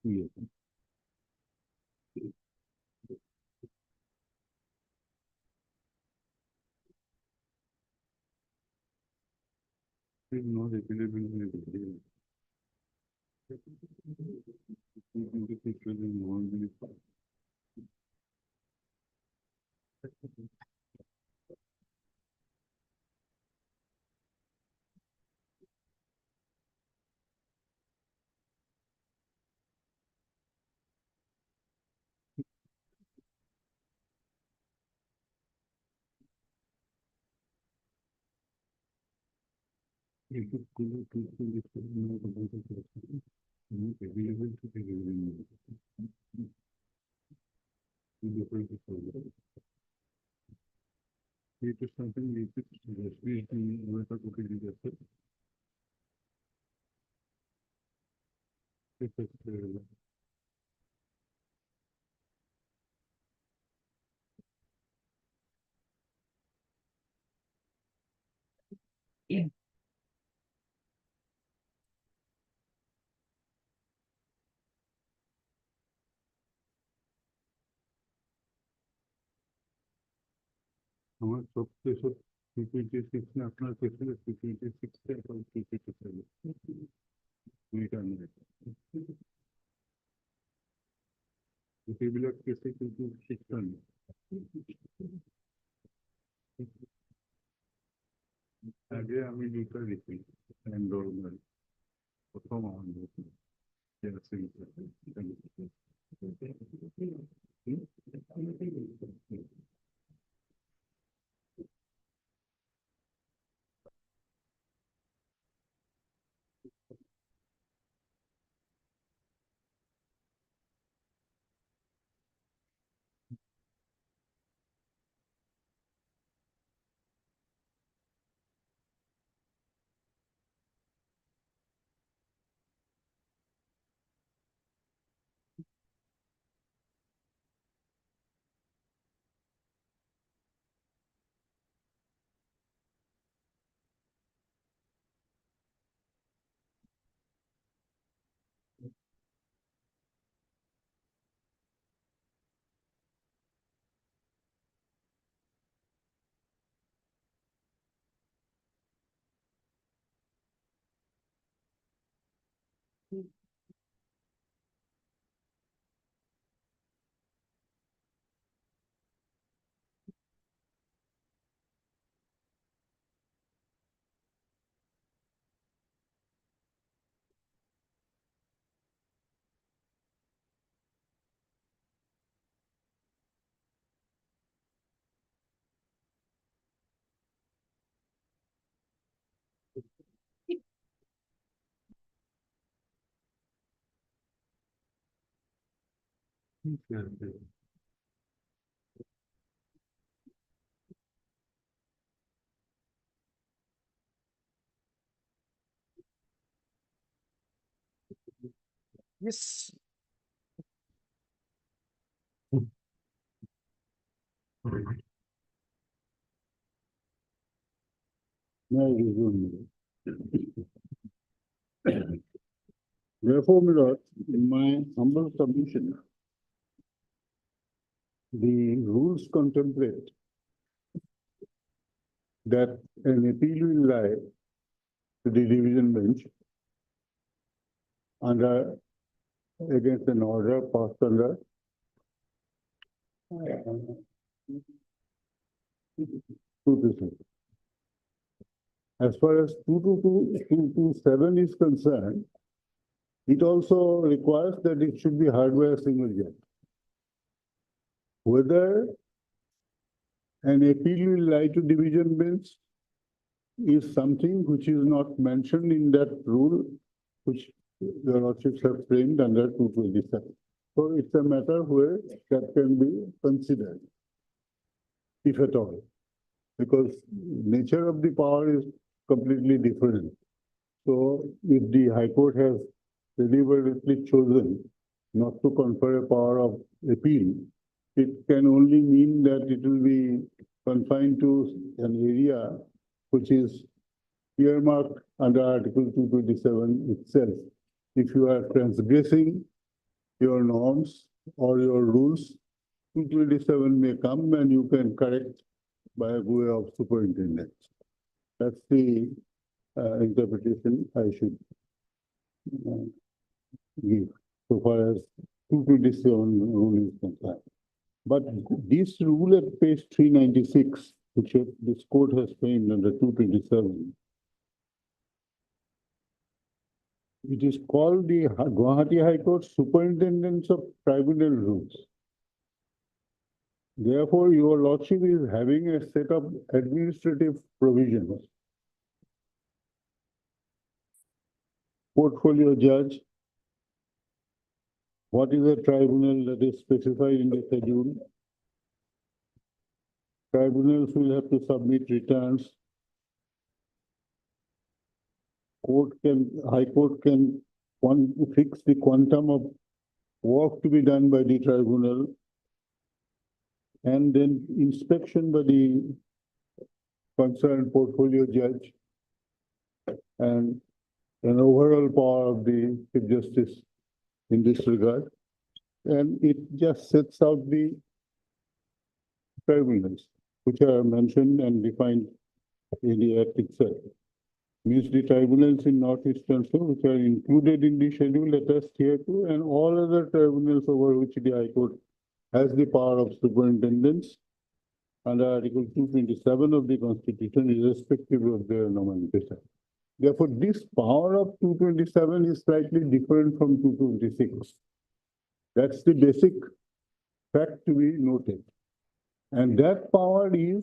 Yes. It's not available in the video. If it could be truthful, it could not about the person. Not available to the revenue. It is something we could just be in the If it's আমার সবচেয়ে সব PPT 6 না আপনার ক্ষেত্রে PPT 6 টা এবং PPT 7 দুইটা নিয়ে এগুলোর ক্ষেত্রে কিন্তু 6 টা নেই আগে আমি দুটো লিখি এনরোলমেন্ট প্রথম আমাদের Yes. Now resume. Therefore, my lord, in my humble submission, the rules contemplate that an appeal will lie to the division bench under against an order passed under 227. As far as 227 is concerned, it also requires that it should be heard by a single judge. Whether an appeal will lie to division bench is something which is not mentioned in that rule, which your lordships have framed under 227. So it's a matter where that can be considered, if at all, because nature of the power is completely different. So if the High Court has deliberately chosen not to confer a power of appeal, it can only mean that it will be confined to an area which is earmarked under Article 227 itself. If you are transgressing your norms or your rules, 227 may come and you can correct by way of superintendence. That's the interpretation I should give so far as 227 rule is concerned. But this rule at page 396, which this court has framed under 227, it is called the Guwahati High Court Superintendence of Tribunal Rules. Therefore, your lordship is having a set of administrative provisions. Portfolio judge, what is a tribunal that is specified in the schedule? Tribunals will have to submit returns. High Court can fix the quantum of work to be done by the tribunal, and then inspection by the concerned portfolio judge, and an overall power of the Chief Justice in this regard. And it just sets out the tribunals, which are mentioned and defined in the Act itself. Means the tribunals in Northeastern Zone, which are included in the schedule attached here too, and all other tribunals over which the High Court has the power of superintendence under Article 227 of the Constitution, irrespective of their nomenclature. Therefore, this power of 227 is slightly different from 226. That's the basic fact to be noted. And that power is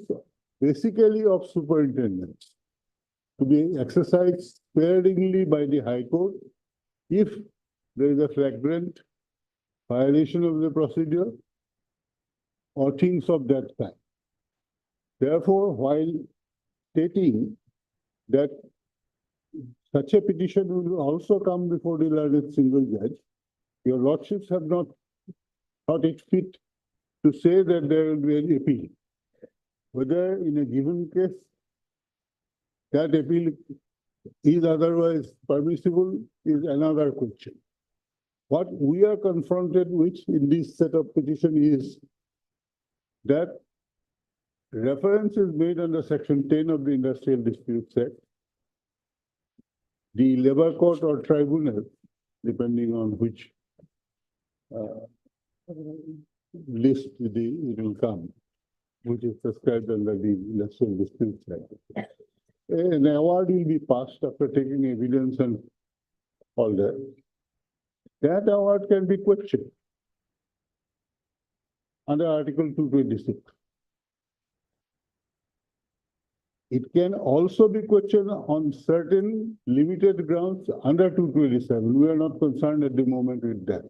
basically of superintendence, to be exercised sparingly by the High Court if there is a flagrant violation of the procedure or things of that kind. Therefore, while stating that such a petition will also come before the learned single judge, your lordships have not thought it fit to say that there will be an appeal. Whether in a given case that appeal is otherwise permissible is another question. What we are confronted with in this set of petition is that reference is made under Section 10 of the Industrial Disputes Act. The labor court or tribunal, depending on which list it will come, which is prescribed under the Industrial Disputes Act. An award will be passed after taking evidence and all that. That award can be questioned under Article 226. It can also be questioned on certain limited grounds under 227. We are not concerned at the moment with that.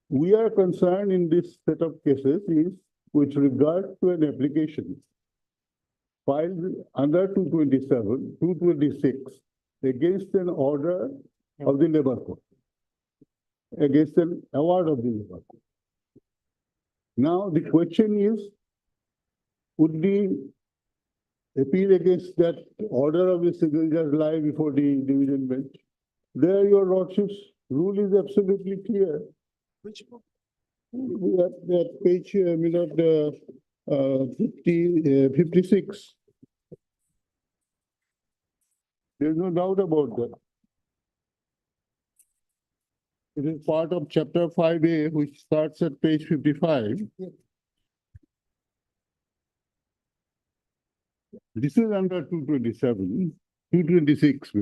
We are concerned in this set of cases is with regard to an application filed under 227, 226 against an order of the labor court, against an award of the labor court. Now the question is, would the appeal against that order of the single judge lie before the division bench? There your lordship's rule is absolutely clear. Which book? That page, 56. There's no doubt about that. It is part of chapter 5A, which starts at page 55. This is under 227, 226,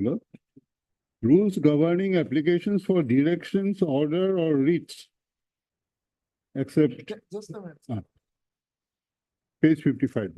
rules governing applications for directions, order, or writs, except Just a minute. page 55.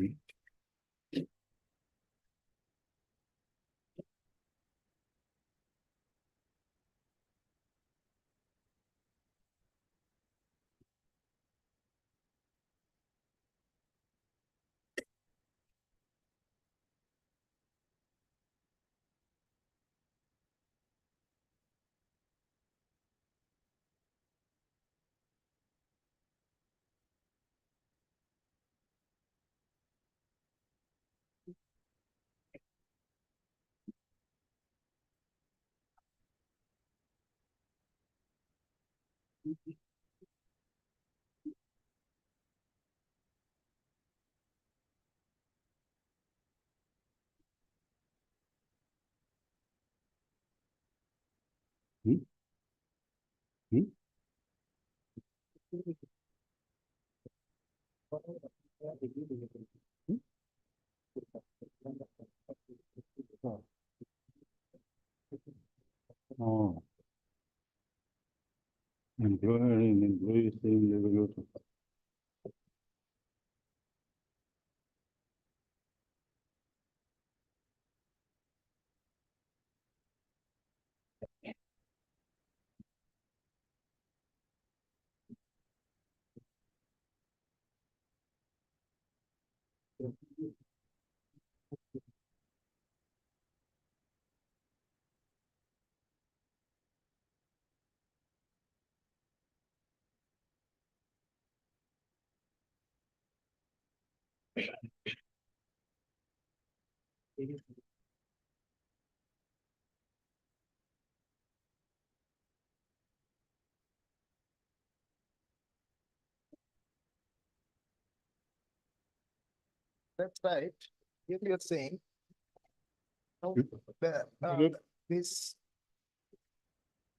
Hmm? Hmm? Oh. Employer and employee same level of. That's right. Here you're saying. Now, Yep. this.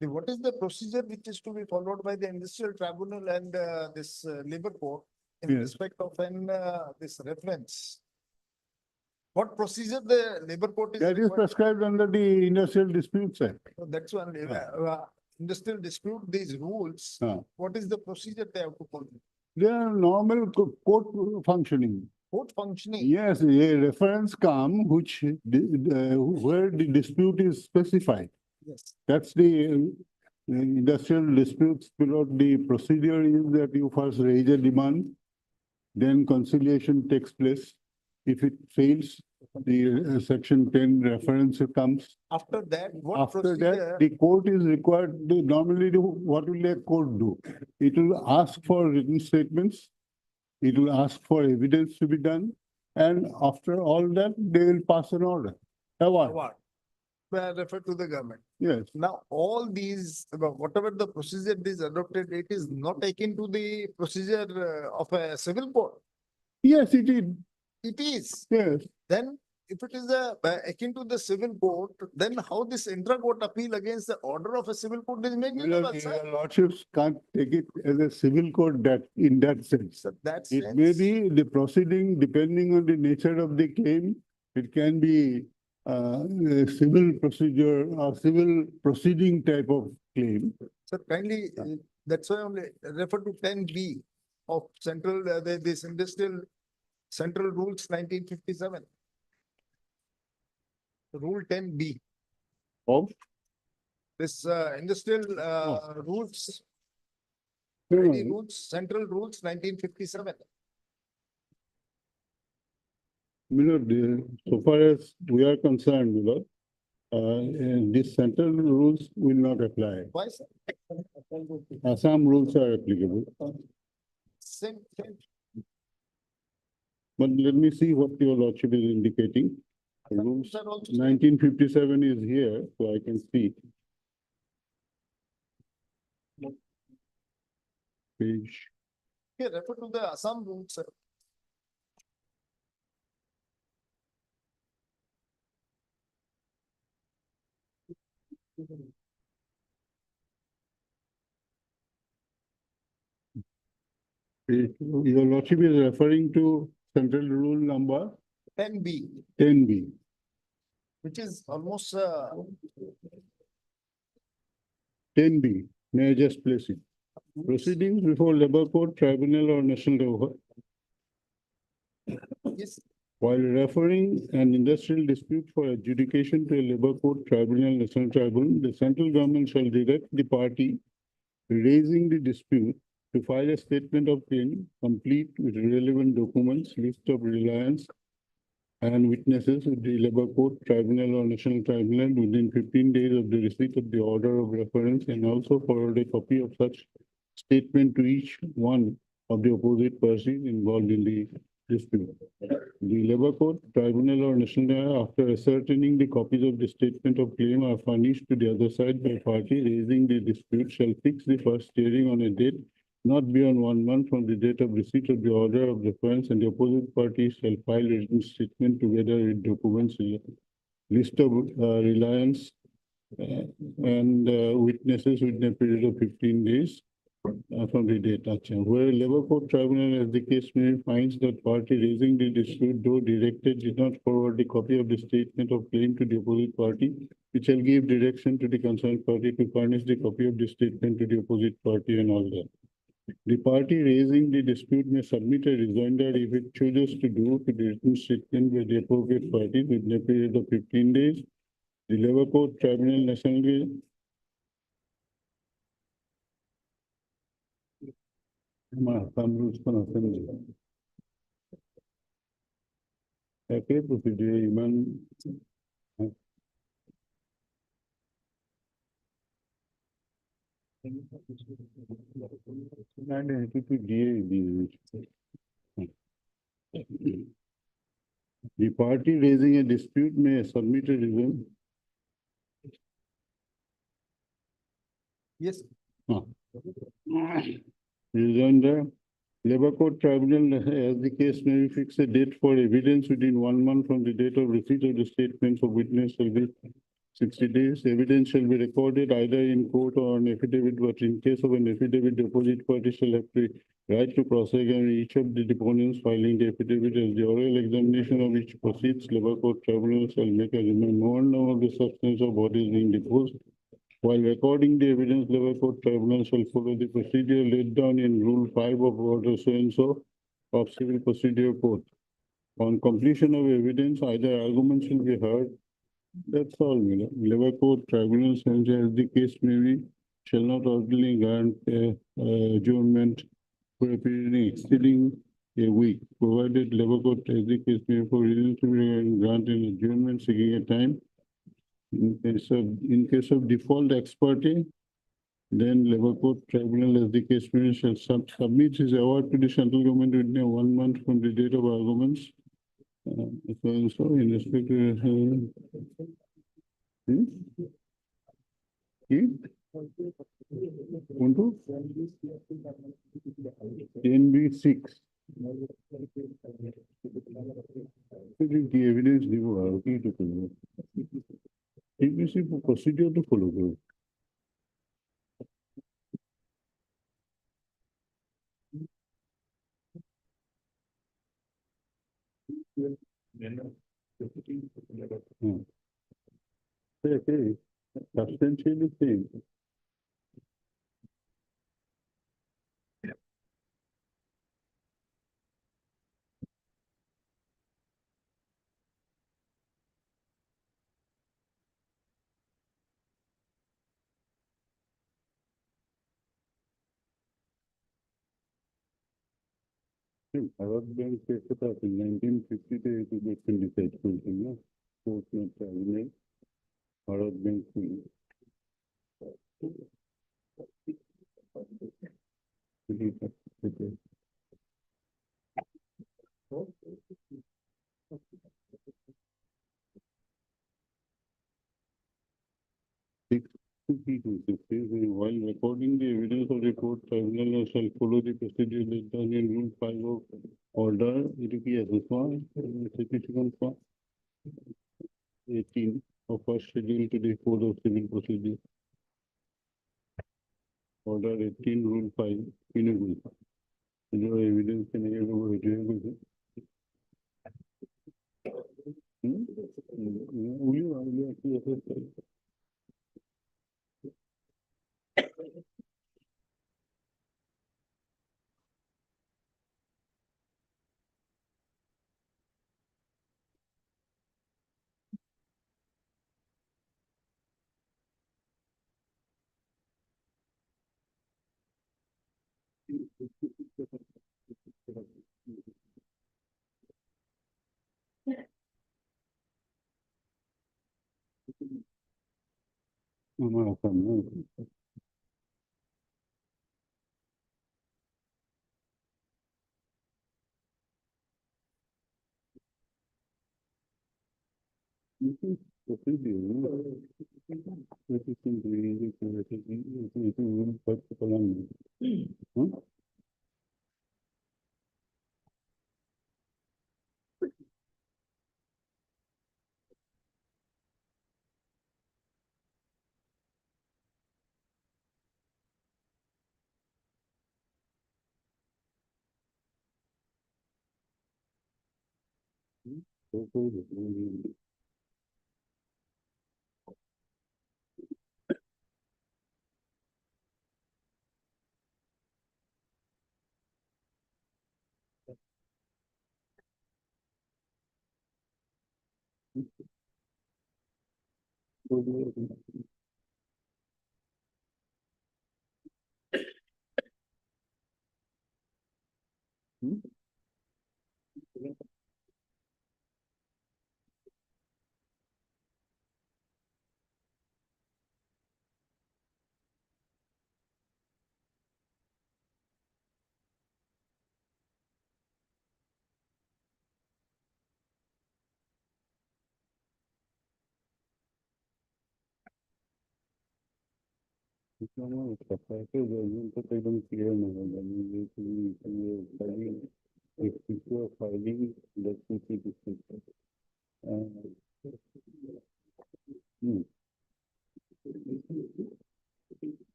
What is the procedure which is to be followed by the industrial tribunal and this labor court in Yes. respect of an this reference? What procedure the labor court is? That is required- prescribed under the Industrial Disputes Act. So that's one, Ah. industrial dispute, these rules, Ah. what is the procedure they have to follow? They are normal court functioning. Court functioning, Yes, a reference come which, where the dispute is specified. yes, That's the industrial disputes period. The procedure is that you first raise a demand, then conciliation takes place. If it fails, the section 10 reference comes. after that, what After procedure? that, the court is required, normally what will a court do? It will ask for written statements. It will ask for evidence to be done. And after all that, they will pass an order. Award. Award. Refer to the government. Yes, Now, all these, whatever the procedure is adopted, it is not akin to the procedure of a civil court. yes, it is. It is. Yes. Then if it is akin to the civil court, then how this intra-court appeal against the order of a civil court is made? Your lordships can't take it as a civil court that, in that sense. So that's. It may be the proceeding, depending on the nature of the claim, it can be a civil procedure or civil proceeding type of claim. So kindly, that's why I only refer to 10B of central, this industrial central rules 1957. Rule 10B, Of? this industrial rules, No, no, ID rules, central rules 1957. So far as we are concerned, these central rules will not apply. Why, sir? Assam rules are applicable. Same. But let me see what your lordship is indicating. Rules Sir, also. 1957 is here, so I can see. Page. Here, refer to the Assam rules, sir. Your lordship is referring to central rule number 10B, 10B. which is almost 10B, may I just place it? Proceedings before labor court, tribunal or national level. yes, While referring an industrial dispute for adjudication to a labor court, tribunal, national tribunal, the central government shall direct the party raising the dispute to file a statement of claim complete with relevant documents, list of reliance and witnesses with the labor court, tribunal or national tribunal within 15 days of the receipt of the order of reference, and also forward a copy of such statement to each one of the opposite parties involved in the dispute. The Labour Court, Tribunal or National, after ascertaining the copies of the statement of claim are furnished to the other side by party raising the dispute, shall fix the first hearing on a date not beyond 1 month from the date of receipt of the order of deference, and the opposite party shall file a written statement together with documents, list of reliance and witnesses within a period of 15 days from the date. Where Labour Court Tribunal, as the case may, finds that party raising the dispute, though directed, did not forward the copy of the statement of claim to the opposite party, which shall give direction to the concerned party to furnish the copy of the statement to the opposite party and all that. The party raising the dispute may submit a rejoinder if it chooses to do to the written statement by the appropriate party within a period of 15 days. The Labour Court Tribunal National the party raising a dispute may submit a reason. Yes. Rejoinder. Labour Court Tribunal, as the case may be, fix a date for evidence within 1 month from the date of receipt of the statements of witness shall be 60 days. Evidence shall be recorded either in court or on affidavit, but in case of an affidavit, the opposite party shall have the right to cross-examine each of the deponents filing the affidavit. As the oral examination of each proceeds, Labour Court Tribunal shall make a memorandum of the substance of what is being deposed. While recording the evidence, Labour Court Tribunal shall follow the procedure laid down in Rule 5 of Order so-and-so of Civil Procedure Code. On completion of evidence, either argument shall be heard. That's all, Labour Court Tribunal, as the case may be, shall not orderly grant adjournment for a period exceeding a week, provided Labour Court, as the case may be, for reasons to be grant an adjournment seeking a time. In case of default ex parte, then Labour Court Tribunal, as the case may, shall submit his award to the central government within 1 month from the date of arguments. So and so in respect to NB6. The evidence procedure to follow. Okay, substantially same. Arab Bank set up in 1950 to get decided something, no? Court not terminate. Arab Bank. While recording the evidence of the court, tribunal shall follow the procedure laid down in Rule 5 of Order 18 of first schedule to the Code of Civil Procedure. Order 18, Rule 5, Rule 5. जो evidence के नहीं है वो video कुछ हमारा काम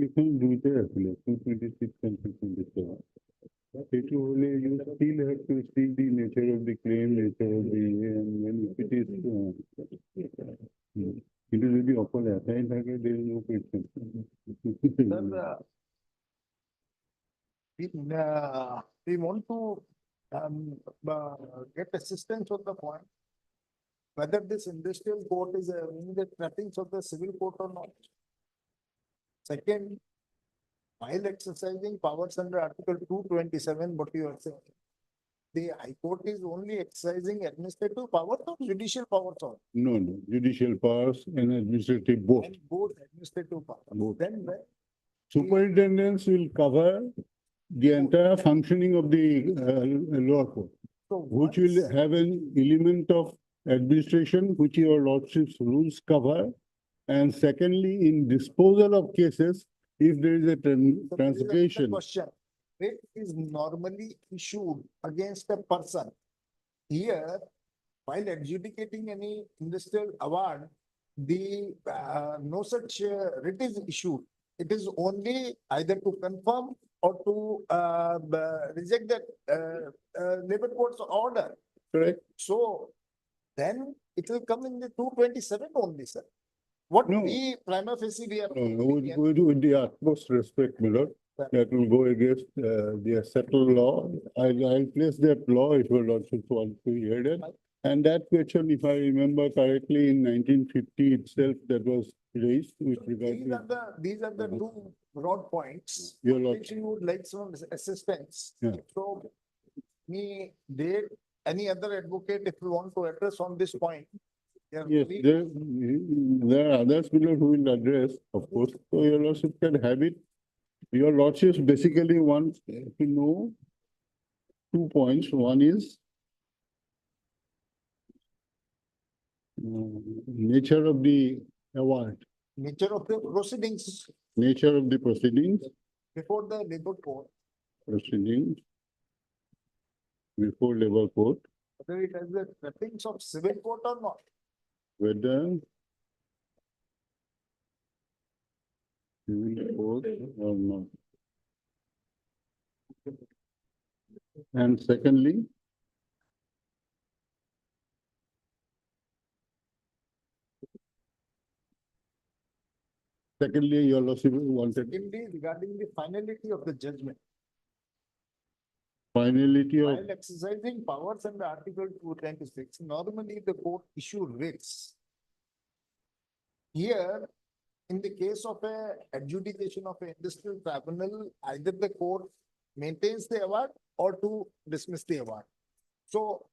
You can do it actually, 226 and 227. It will only, you still have to see the nature of the claim, nature of the, and when if it is, it is really upon assigned, there is no question. We want to get assistance on the point whether this industrial court is in the trappings of the civil court or not. Second, while exercising powers under Article 227, what you are saying, the High Court is only exercising administrative powers or judicial powers or No, judicial powers and administrative both. and both administrative powers. Both. Then Superintendence will cover the entire functioning of the lower court, which will once- have an element of administration, which your lordship's rules cover. And secondly, in disposal of cases, if there is a So there is another transaction, question. Writ is normally issued against a person. Here, while adjudicating any industrial award, the no such writ is issued. It is only either to confirm or to reject that labor court's order. correct? So then it will come in the 227 only, sir. What No. we prima facie we are. With the utmost respect, my lord, that will go against the settled law. I'll place that law if your lordship wants to hear it. And that question, if I remember correctly, in 1950 itself, that was raised with regard to. These are the two broad points. Your Which lordship. you would like some assistance. Yeah. So any other advocate, if you want to address on this point. Yes, there are others below who will address, of course, so your lordship can have it. Your lordships basically want to know 2 points. One is nature of the award, nature of the proceedings nature of the proceedings, before the labor court, proceedings before labor court, whether it has the trappings of civil court or not. whether civil court or not. And secondly, your lordship wanted Secondly, regarding the finality of the judgment, finality of, while exercising powers under Article 226, normally the court issue writs. Here, in the case of a adjudication of an industrial tribunal, either the court maintains the award or to dismiss the award. So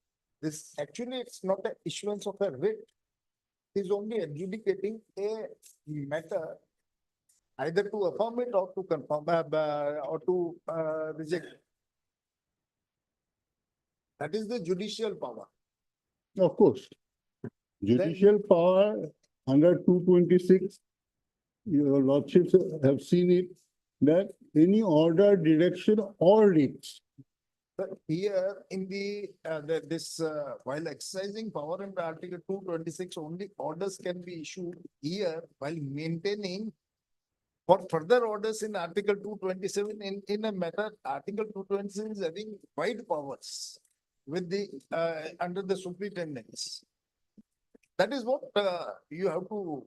this actually, it's not an issuance of a writ. It is only adjudicating a matter either to affirm it or to confirm or to reject it. That is the judicial power. of course, judicial power under 226. Your lordships have seen it, that any order, direction or writs. But here in while exercising power under Article 226, only orders can be issued here while maintaining for further orders in Article 227 in a matter, Article 227 is having wide powers with the under the superintendence. That is what you have to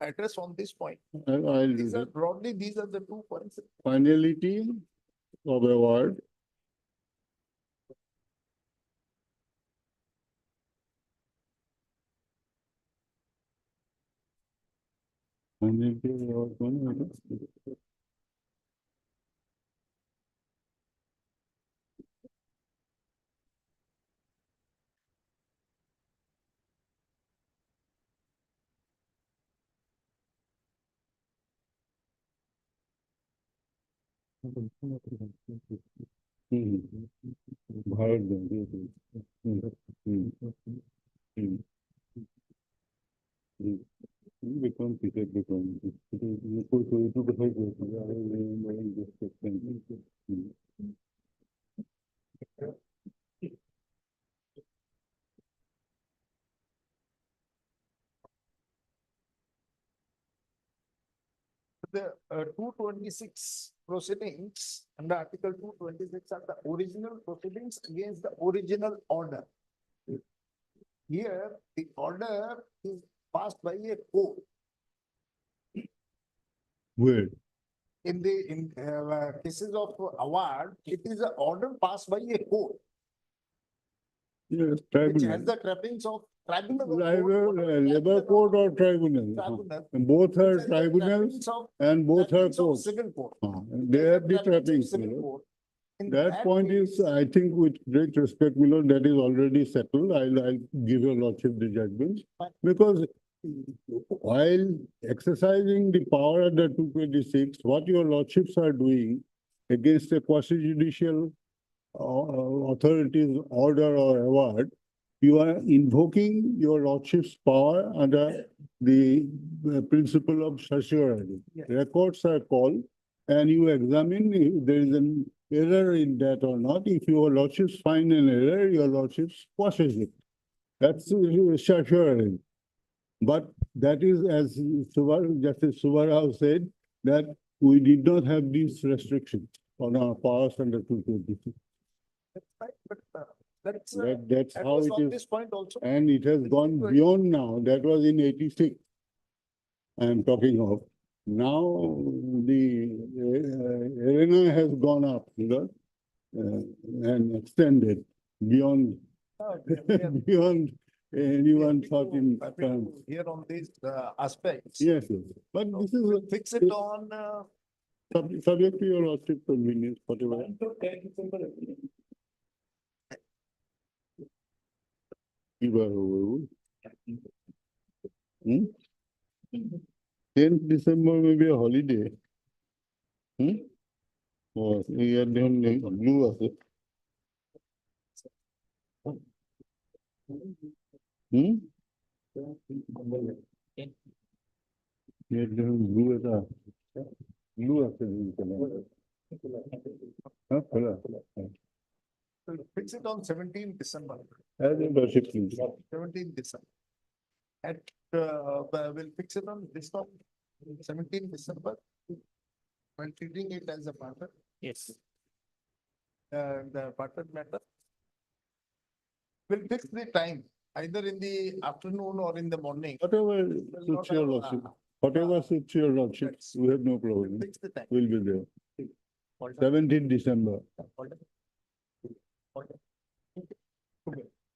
address on this point. I'll do These are that. broadly, these are the 2 points. Finality of award. Finality of award. Bharat become ticket become. The 226 proceedings under Article 226 are the original proceedings against the original order. Here, the order is passed by a court. Where? In cases of award, it is an order passed by a court, Yes, which tribunal. has the trappings of tribunal. or Labor, court, labor court or tribunal. Tribunal. Both are which has the tribunals trappings of- and both are trappings of courts. Civil court. They have the Trappings of trappings. civil Milord. court. In That point is, case- I think with great respect, Milord, that is already settled. I'll give your lordship the judgment. Fine. Because while exercising the power under 226, what your lordships are doing against a quasi-judicial authority's order or award, you are invoking your lordship's power under the principle of certiorari. Yes. Records are called and you examine if there is an error in that or not. If your lordships find an error, your lordships quashes it. That's certiorari. But that is, as Justice Subarao said, that we did not have these restrictions on our powers under 226. That's right, but that's. That's that how was it on is. this point also. And it has gone beyond now. That was in 86. I am talking of. Now the arena has gone up, and extended beyond beyond anyone thought in terms. Here on these aspects. Yes, yes. But this is Fix it on. subject to your lordship convenience, whatever. Hmm? 10th December may be a holiday. Oh, here blue আছে. Blue as a, blue as a. Huh, hello. We'll fix it on 17th December, As your lordship, please. 17th December. At, we'll fix it on this one, 17th December. When treating it as a partner, Yes. the partner matter. We'll fix the time, either in the afternoon or in the morning. Whatever We'll not suits your have, lordship, whatever suits your lordship, we have no problem. Fix the time. We'll be there. 17th December.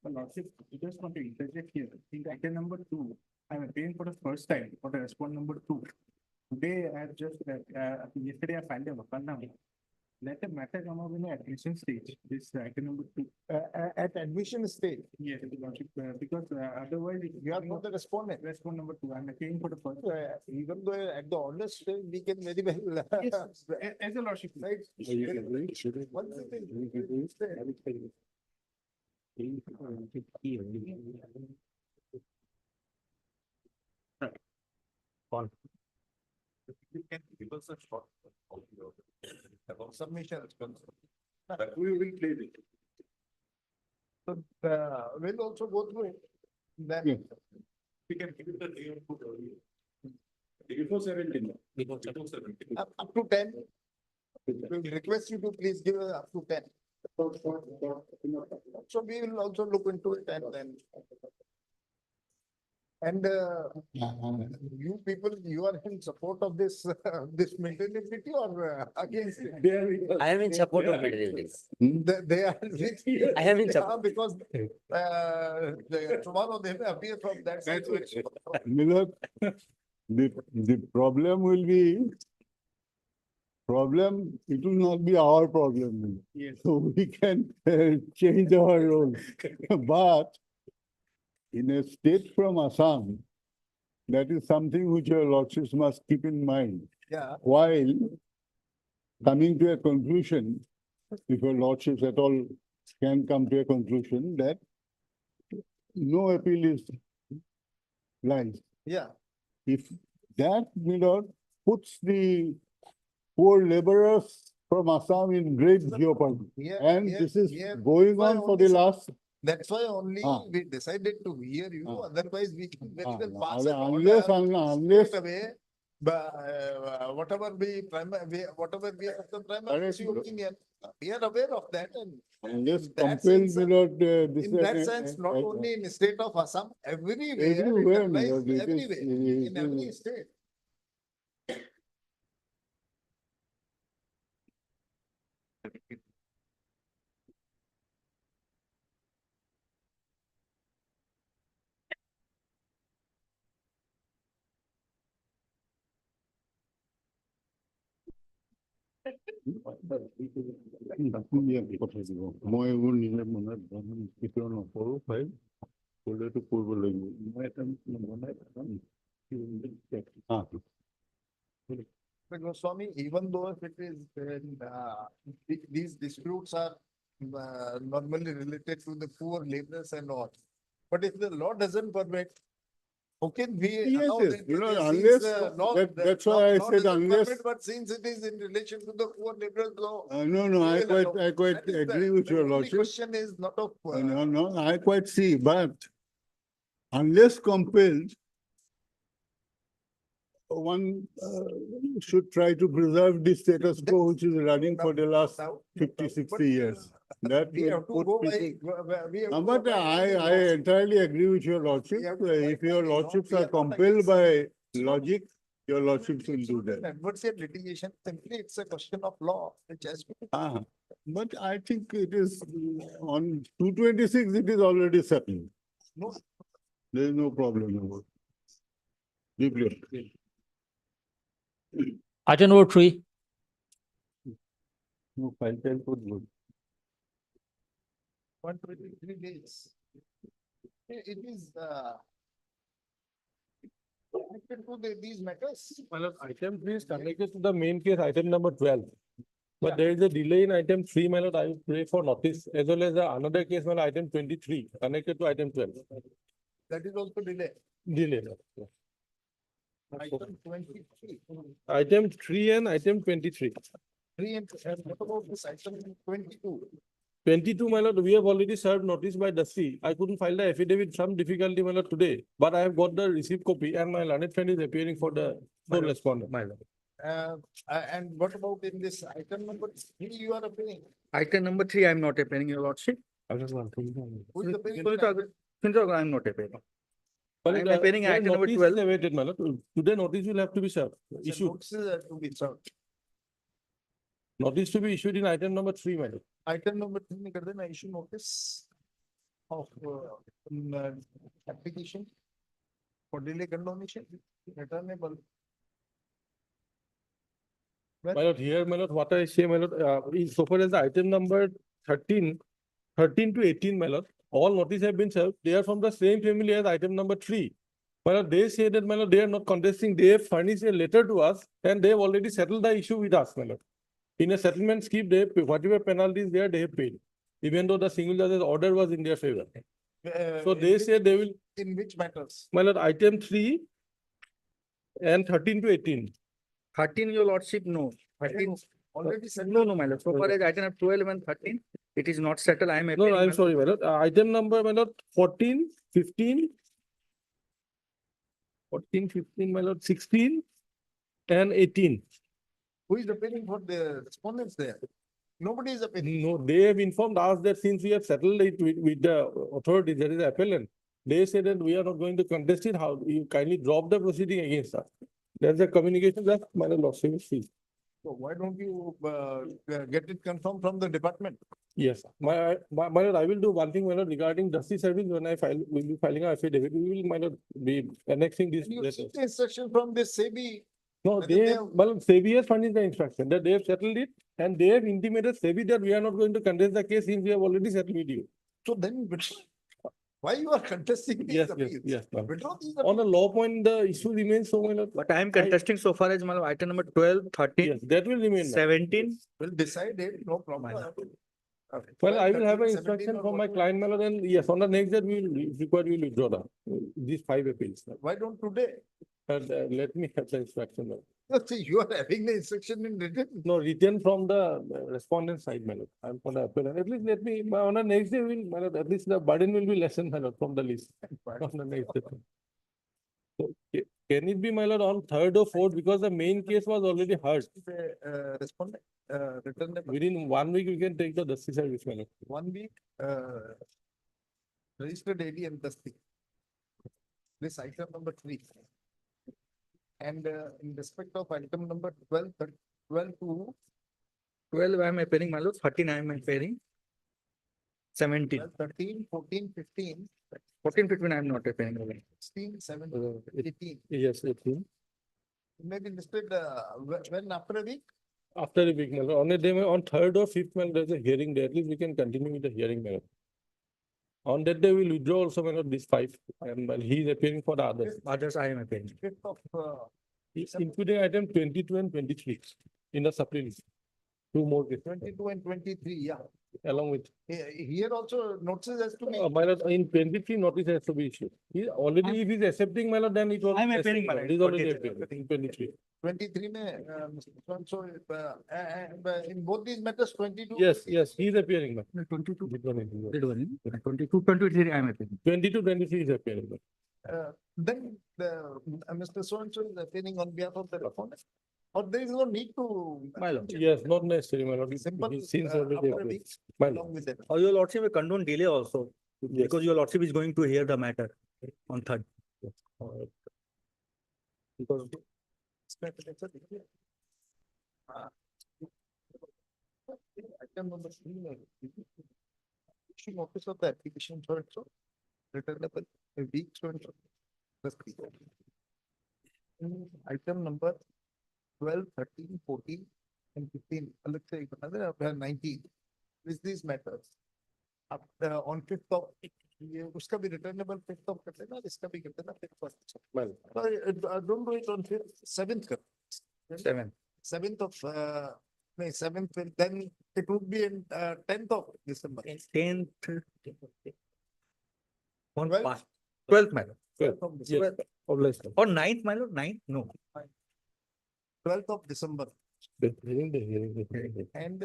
Lordship, I just want to interject here. In item number 2, I'm appearing for the first time for the response number 2. Today, I have just, yesterday I filed a wakana. Let the matter come up in the admission stage, this item number 2. At admission stage, Yes, Lordship, because otherwise. you are not the respondent. Response number 2, I'm appearing for the first. Even though at the order stage, we can very well. Yes, as a Lordship. Right. Once it is- You can give us a short. About submission. That we will clear it. So, we'll also go through it. Then. Yeah. We can give it the day or two earlier. Before 17. Up to 10. We request you to please give us up to 10. So we will also look into it and then. And you people, you are in support of this, this maintainability or against it? I am in support of materials. They are. I am in Yeah, support. because tomorrow they may appear from that side. Milord, the problem will be, it will not be our problem. Yes. So we can change our role. But in a state from Assam, that is something which your lordships must keep in mind. Yeah, While coming to a conclusion, if your lordships at all can come to a conclusion that no appeal is lies. yeah. If that, Milord, puts the poor laborers from Assam in great jeopardy. Here- And here- this is here- going why on for only the some- last, That's why only Ah. we decided to hear you, Ah. otherwise we can very well pass an unless, order unless, straight away. But whatever whatever we have the primary Correct. opinion, we are aware of that and unless that compelled, sense, Milord, this. in that sense, not only in the state of Assam, everywhere, it Everywhere, applies Milord, it is- everywhere, it in every is- state. মই এইবোৰ নিজে মনত কেতিয়াও নকৰো ভাই, ক'লেতো কৰিব লাগিব। মই এটা নবনাই Goswami, even though if it is, these disputes are normally related to the poor laborers and all. But if the law doesn't permit, how can we? Yes, allow yes, that you know, since, unless, law- that's law- why I law said doesn't unless. permit, But since it is in relation to the poor laborers law. No, we I will allow. quite That is the- agree with the your only lordship. Question is not of. No, I quite see, but unless compelled, one should try to preserve the status quo which is running for the last 50, 60 years. That We will have to put go by. people. We have to But abide by the I laws. entirely agree with your lordship. We have to abide If by your the law. lordships We are are not compelled against by it. logic, your lordships will do that. Adversarial litigation, simply it's a question of law, which has to be. But I think it is on 226, it is already settled. No, There is no problem about it. Deeply. Item number 3. No, file good. 123 days. It is, connected to these matters. Item 3 is connected to the main case, item number 12. But there is a delay in item 3, my lord. I will pray for notice as well as another case, my lord, item 23, connected to item 12. That is also delay. Delay. My lord. Item 23. Item 3 and item 23. 3 and what about this item 22? 22, my lord, we have already served notice by Dusty. I couldn't file the affidavit, some difficulty, my lord, today, but I have got the received copy and my learned friend is appearing for the sole respondent. My lord. And what about in this item number 3 you are appealing? Item number 3, I am not appearing, your lordship. Who is appealing? I am not appearing. But I am appearing the item number notice is 12. awaited, my lord. Today notice will have to be served, issued. Notices are to be served. Notice to be issued in item number 3, my lord. Item number 3 में कर देना issue notice of application for delay condonation returnable. My lord, here, my lord, what I say, my lord, is so far as the item number 13 to 18, my lord, all notice have been served. They are from the same family as item number 3. My lord, they say that, my lord, they are not contesting. They have furnished a letter to us and they have already settled the issue with us, my lord. In a settlement scheme, they have paid, whatever penalties there, they have paid, even though the single judge's order was in their favor. So they say they will, In which matters? my lord, item 3 and 13 to 18. 13, your lordship, no. 13, Already settled. no, my lord. So far as item 12 and 13, it is not settled. I am No, appearing. no, I'm sorry, my lord. Item number, my lord, 14, 15, 14, 15, my lord, 16 and 18. Who is appealing for the respondents there? Nobody is appealing. No, they have informed us that since we have settled it with the authorities, there is an appellant. They say that we are not going to contest it. How you kindly drop the proceeding against us. There's a communication that my lordship is seized. So why don't you get it confirmed from the department? Yes, my lord, I will do one thing, my lord, regarding dusty service. When I file, will be filing an affidavit. We will, my lord, be annexing this. Can you letters. seek the instruction from this SEBI? No, whether they they have, well, SEBI has furnished the instruction that they have settled it and they have intimated SEBI that we are not going to contest the case since we have already settled with you. So then, why you are contesting these Yes, appeals? yes, ma'am. Withdraw these On a appeals. law point, the issue remains so, my lord. But I am contesting so far as my lord, item number 12, 13, Yes, that will remain. ma'am. 17. We'll decide it, no problem. Well, I will have an 13, 17 instruction or from my whatever. client, my lord, and yes, on the next day, we will, if required, we will withdraw these 5 appeals. Why don't today? Let me have the instruction. ma'am. See, you are having the instruction in written. No, written from the respondent side, my lord. I'm for the appellant. At least let me, on the next day, my lord, at least the burden will be lessened, my lord, from the list. On the next day. So, can it be, my lord, on 3rd or 4th, because the main case was already heard. Respondent, return them Within 1 week, we can take the dusty service, my lord. 1 week, registered AD and Dusty. This item number 3. And in respect of item number 12, 12 to 12, I am appearing, my lord. 13, I am appearing. 17. 12, 13, 14, 15, 14, 15, I am not appearing. 16, 17, 18. Yes, 18. Maybe listed when after a week? After a week, my lord. On a day, on 3rd or 5th, my lord, there's a hearing there. At least we can continue with the hearing, my lord. On that day, we'll withdraw also, my lord, these 5. And while he is appearing for the others, Others, I am appearing. 5th of including item 22 and 23 in the supplement. 2 more cases, 22 and 23, yeah. along with. Here also notices has to be. My lord, in 23, notice has to be issued. He already, if he's accepting, my lord, then it was. I'm appearing, my lord. He's already 23. appearing in 23. 23 mein, so in both these matters, 22. Yes, yes, he's appearing. ma'am. 22. Which one is it? Did one, 22, 23, I am appearing. 22, 23 is appearing. ma'am. Then Mr. So-and-so is appearing on behalf of the respondent. Or there is no need to. My lord. Yes, not necessary, my lord. Simple, He's since after already a appearing. week, My lord. along with them. Or your lordship will condone delay also, Yes. because your lordship is going to hear the matter on 3rd. Because Item number 3. Issue notice of the application so and so, returnable a week so and so. Plus 3. Item number 12, 13, 14, and 15. Let's say another 19. With these matters. On 5th of, ये उसका भी returnable 5th of कर देना, इसका भी कर देना 5th of. my lord. Don't do it on 5th, 7th कर. 7. 7th of, no, 7th will, then it would be in 10th of December. 10th. On 12th? past. 12th, my lord. 12th, yes. Obliged. Or ninth, my lord, ninth, no. 12th of December. And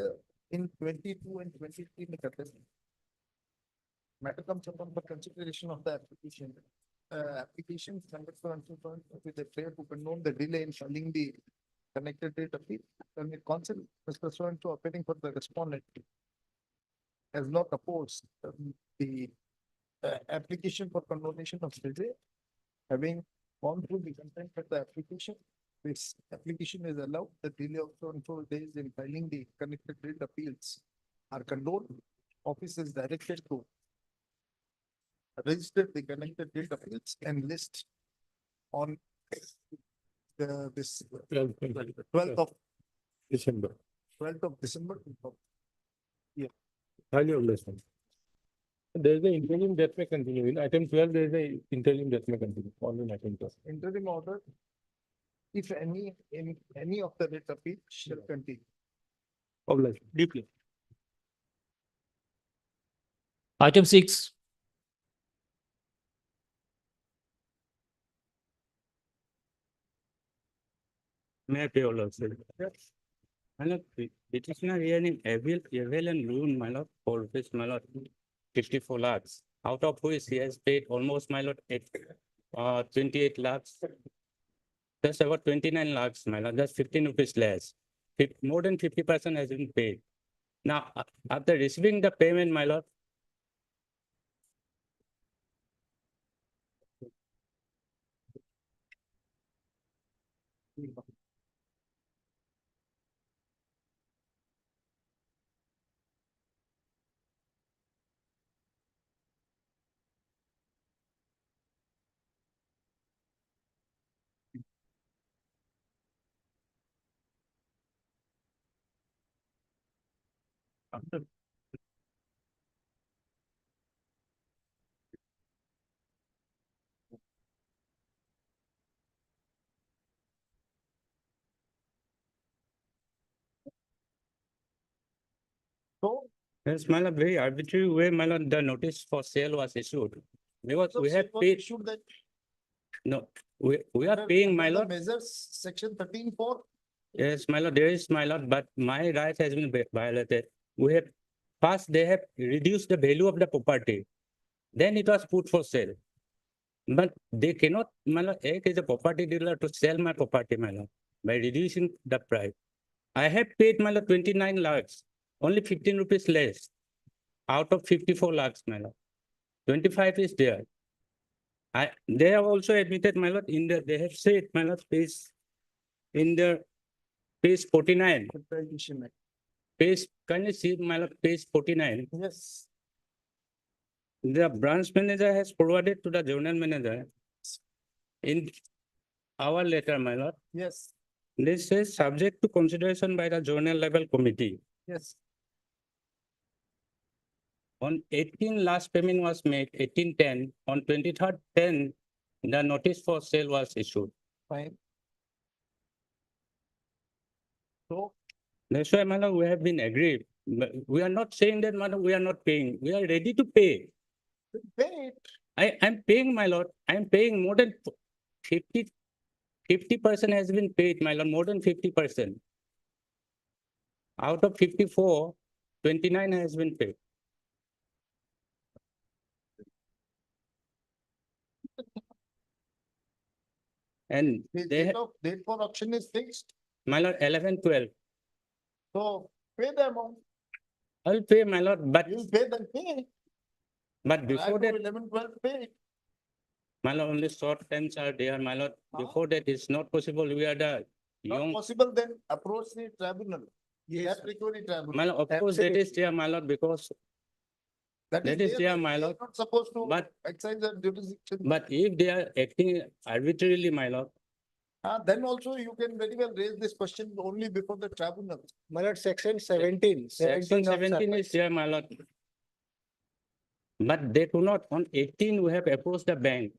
in 22 and 23 में करते हैं. Matter comes upon for consideration of the application. Application standard for answer with the fair to condone the delay in filing the connected date appeal. And the counsel is pursuant to appealing for the respondent has not opposed the application for condonation of delay. Having gone through the content of the application, this application is allowed, the delay of 24 days in filing the connected date appeals are condoned. Office is directed to register the connected date appeals and list on this 12th of December. 12th of December. Highly obliged. There is an interim that may continue. In item 12, there is a interim that may continue. Only in item 12. Interim order, if any, in any of the writ appeal shall continue. Obliged. Deeply. Item 6. May I pay all also? My lord, petitioner hearing avail and ruin, my lord, for which, my lord, 54 lakhs, out of which he has paid almost, my lord, 28 lakhs. Just about 29 lakhs, my lord, just 15 rupees less. More than 50% has been paid. Now, after receiving the payment, my lord, So, yes, my lord, very arbitrary way, my lord, the notice for sale was issued. Because we have paid, issued that. no, we are paying, my under the lord. Measures section 13(4). Yes, my lord, there is, my lord, but my right has been violated. We have, first they have reduced the value of the property. Then it was put for sale. But they cannot, my lord, act as a property dealer to sell my property, my lord, by reducing the price. I have paid, my lord, 29 lakhs, only 15 rupees less, out of 54 lakhs, my lord. 25 is there. They have also admitted, my lord, they have said, my lord, in the page 49. Page, can you see, my lord, page 49? Yes. The branch manager has forwarded to the journal manager in our letter, my lord. Yes, This is subject to consideration by the journal level committee. yes. On 18 last payment was made, 18/10. On 23rd 10, the notice for sale was issued. Fine. So, That's why, my lord, we have been agreed. But we are not saying that, my lord, we are not paying. We are ready to pay. pay it. I'm paying, my lord. I'm paying more than 50% has been paid, my lord, more than 50%. Out of 54, 29 has been paid. And The they, date for auction is fixed. my lord, 11/12. So pay the amount. I'll pay, my lord, but You pay, then pay. before that, 11/12, pay. my lord, only short times are there, my lord. Before that, it's not possible. We are the Not young, possible, then approach the tribunal. Yes. Recovery tribunal. my lord, of course, that is there, my lord, because that is there, there, my they are lord. Not supposed to But- exercise the jurisdiction. But if they are acting arbitrarily, my lord, Then also you can very well raise this question only before the tribunal. My lord, section 17. section 17 is there, my lord. But they do not, on 18, we have approached the bank.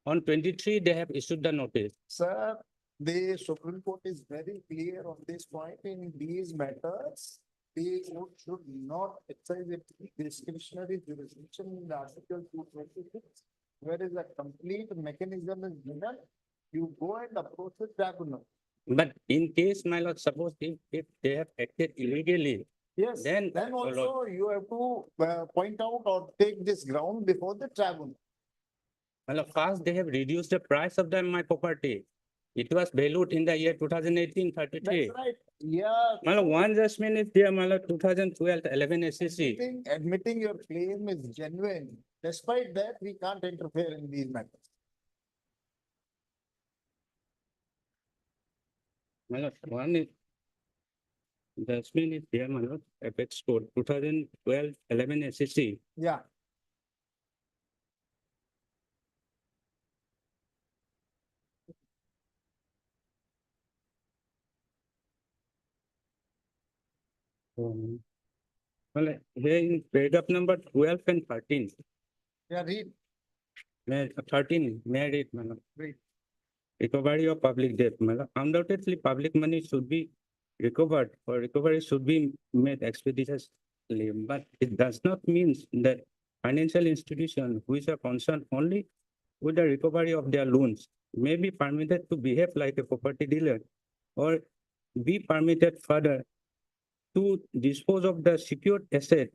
On 23, they have issued the notice. Sir, the Supreme Court is very clear on this point in these matters. The court should not exercise its discretionary jurisdiction in Article 226 where is a complete mechanism is given, you go and approach the tribunal. But in case, my lord, suppose if they have acted illegally, Yes, Then, then oh, Lord. also you have to point out or take this ground before the tribunal. my lord, first they have reduced the price of my property. It was valued in the year 2018, 33. That's right. Yeah. My lord, one judgment is there, my lord, 2012, 11 SEC. Admitting your claim is genuine. Despite that, we can't interfere in these matters. My lord, one is judgment is there, my lord, apex court, 2012, 11 SEC. Yeah. Well, here in paragraph number 12 and 13. Yeah, read. 13, may I read, my lord? Read. Recovery of public debt. My lord, undoubtedly, public money should be recovered or recovery should be made expeditiously, but it does not mean that financial institutions which are concerned only with the recovery of their loans may be permitted to behave like a property dealer or be permitted further to dispose of the secured asset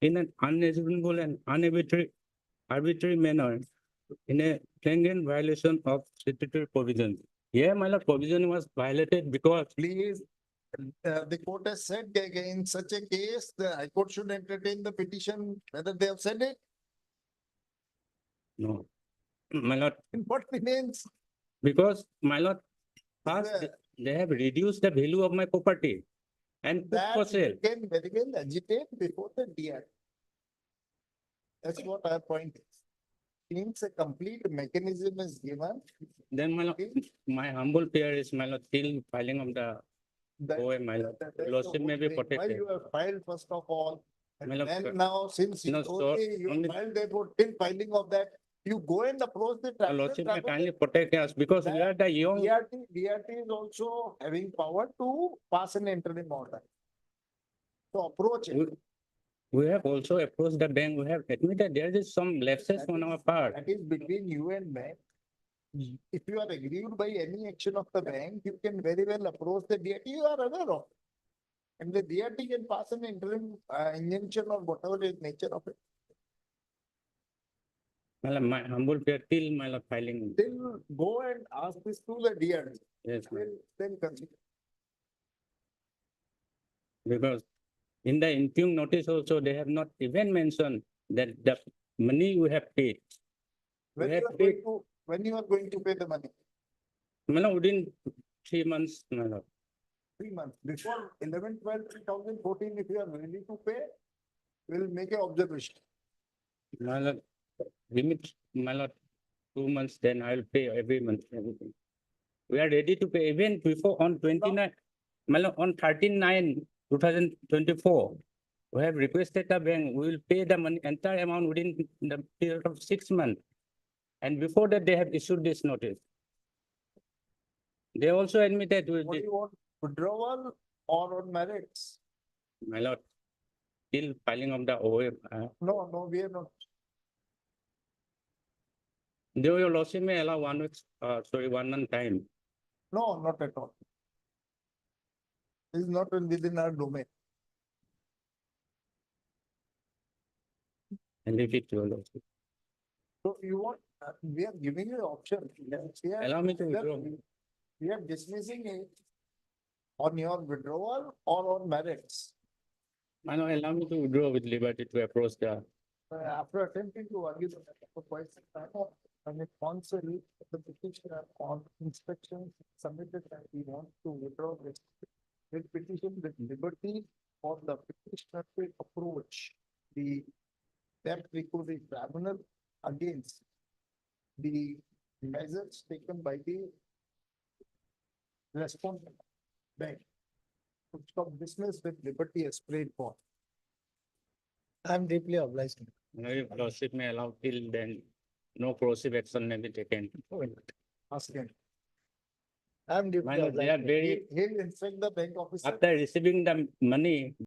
in an unreasonable and arbitrary manner in a flagrant violation of statutory provisions. Here, my lord, provision was violated because Please, the court has said that in such a case, the High Court should entertain the petition, whether they have said it, no, my lord, in what remains. because my lord, first The- they have reduced the value of my property and put for That sale. you can very well agitate before the DRT. That's what our point is. Since a complete mechanism is given, Then my lord, my humble prayer is my lord, till filing of the that. OA, my lord, that's the lawsuit may whole be thing. Why protected. you have filed first of all, and My lord, then now, since no, it's so only you only- filed, therefore, till filing of that, you go and approach the The tribunal. lordship may kindly protect us because we are the young. DRT is also having power to pass an interim order. To approach it. We- We have also approached the bank, we have admitted there is some lapses on our part. That is between you and bank. If you are aggrieved by any action of the bank, you can very well approach the DRT you are aware of. And the DRT can pass an interim injunction or whatever is nature of it. My lord, my humble prayer till my lord filing. Then go and ask this to the DRT. Yes, my lord. Then consider. Because in the interim notice also, they have not even mentioned that the money you have paid. When We you have are paid, going to, when you are going to pay the money, my lord, within 3 months, my lord. 3 months, before 11/12/2014, if you are ready to pay, we'll make an observation. My lord, limit, my lord, 2 months, then I'll pay every month, everything. We are ready to pay even before on 29, my lord, on 13/9/2024. We have requested the bank, we will pay the money, entire amount within the period of 6 months. And before that, they have issued this notice. They also admitted with What do you want, withdrawal or on merits? my lord, till filing of the OA, No, we are not. your lordship may allow 1 week, 1 month time. No, not at all. This is not within our domain. And leave it to your lordship. So you want, we are giving you the option. We are- Allow me to withdraw. We are dismissing it on your withdrawal or on merits. I know, allow me to withdraw with liberty to approach the, After attempting to argue the matter for quite some time, and if counsel, the petitioner on inspection submitted that we want to withdraw this petition with liberty for the petitioner to approach the debt recovery tribunal against the measures taken by the respondent bank to stop dismiss with liberty as prayed for. I'm deeply obliged. your lordship may allow till then, no corrosive action may be taken. Ask him. I'm My deeply lord, they are obliged. very, He'll instruct the bank officer. after receiving the money,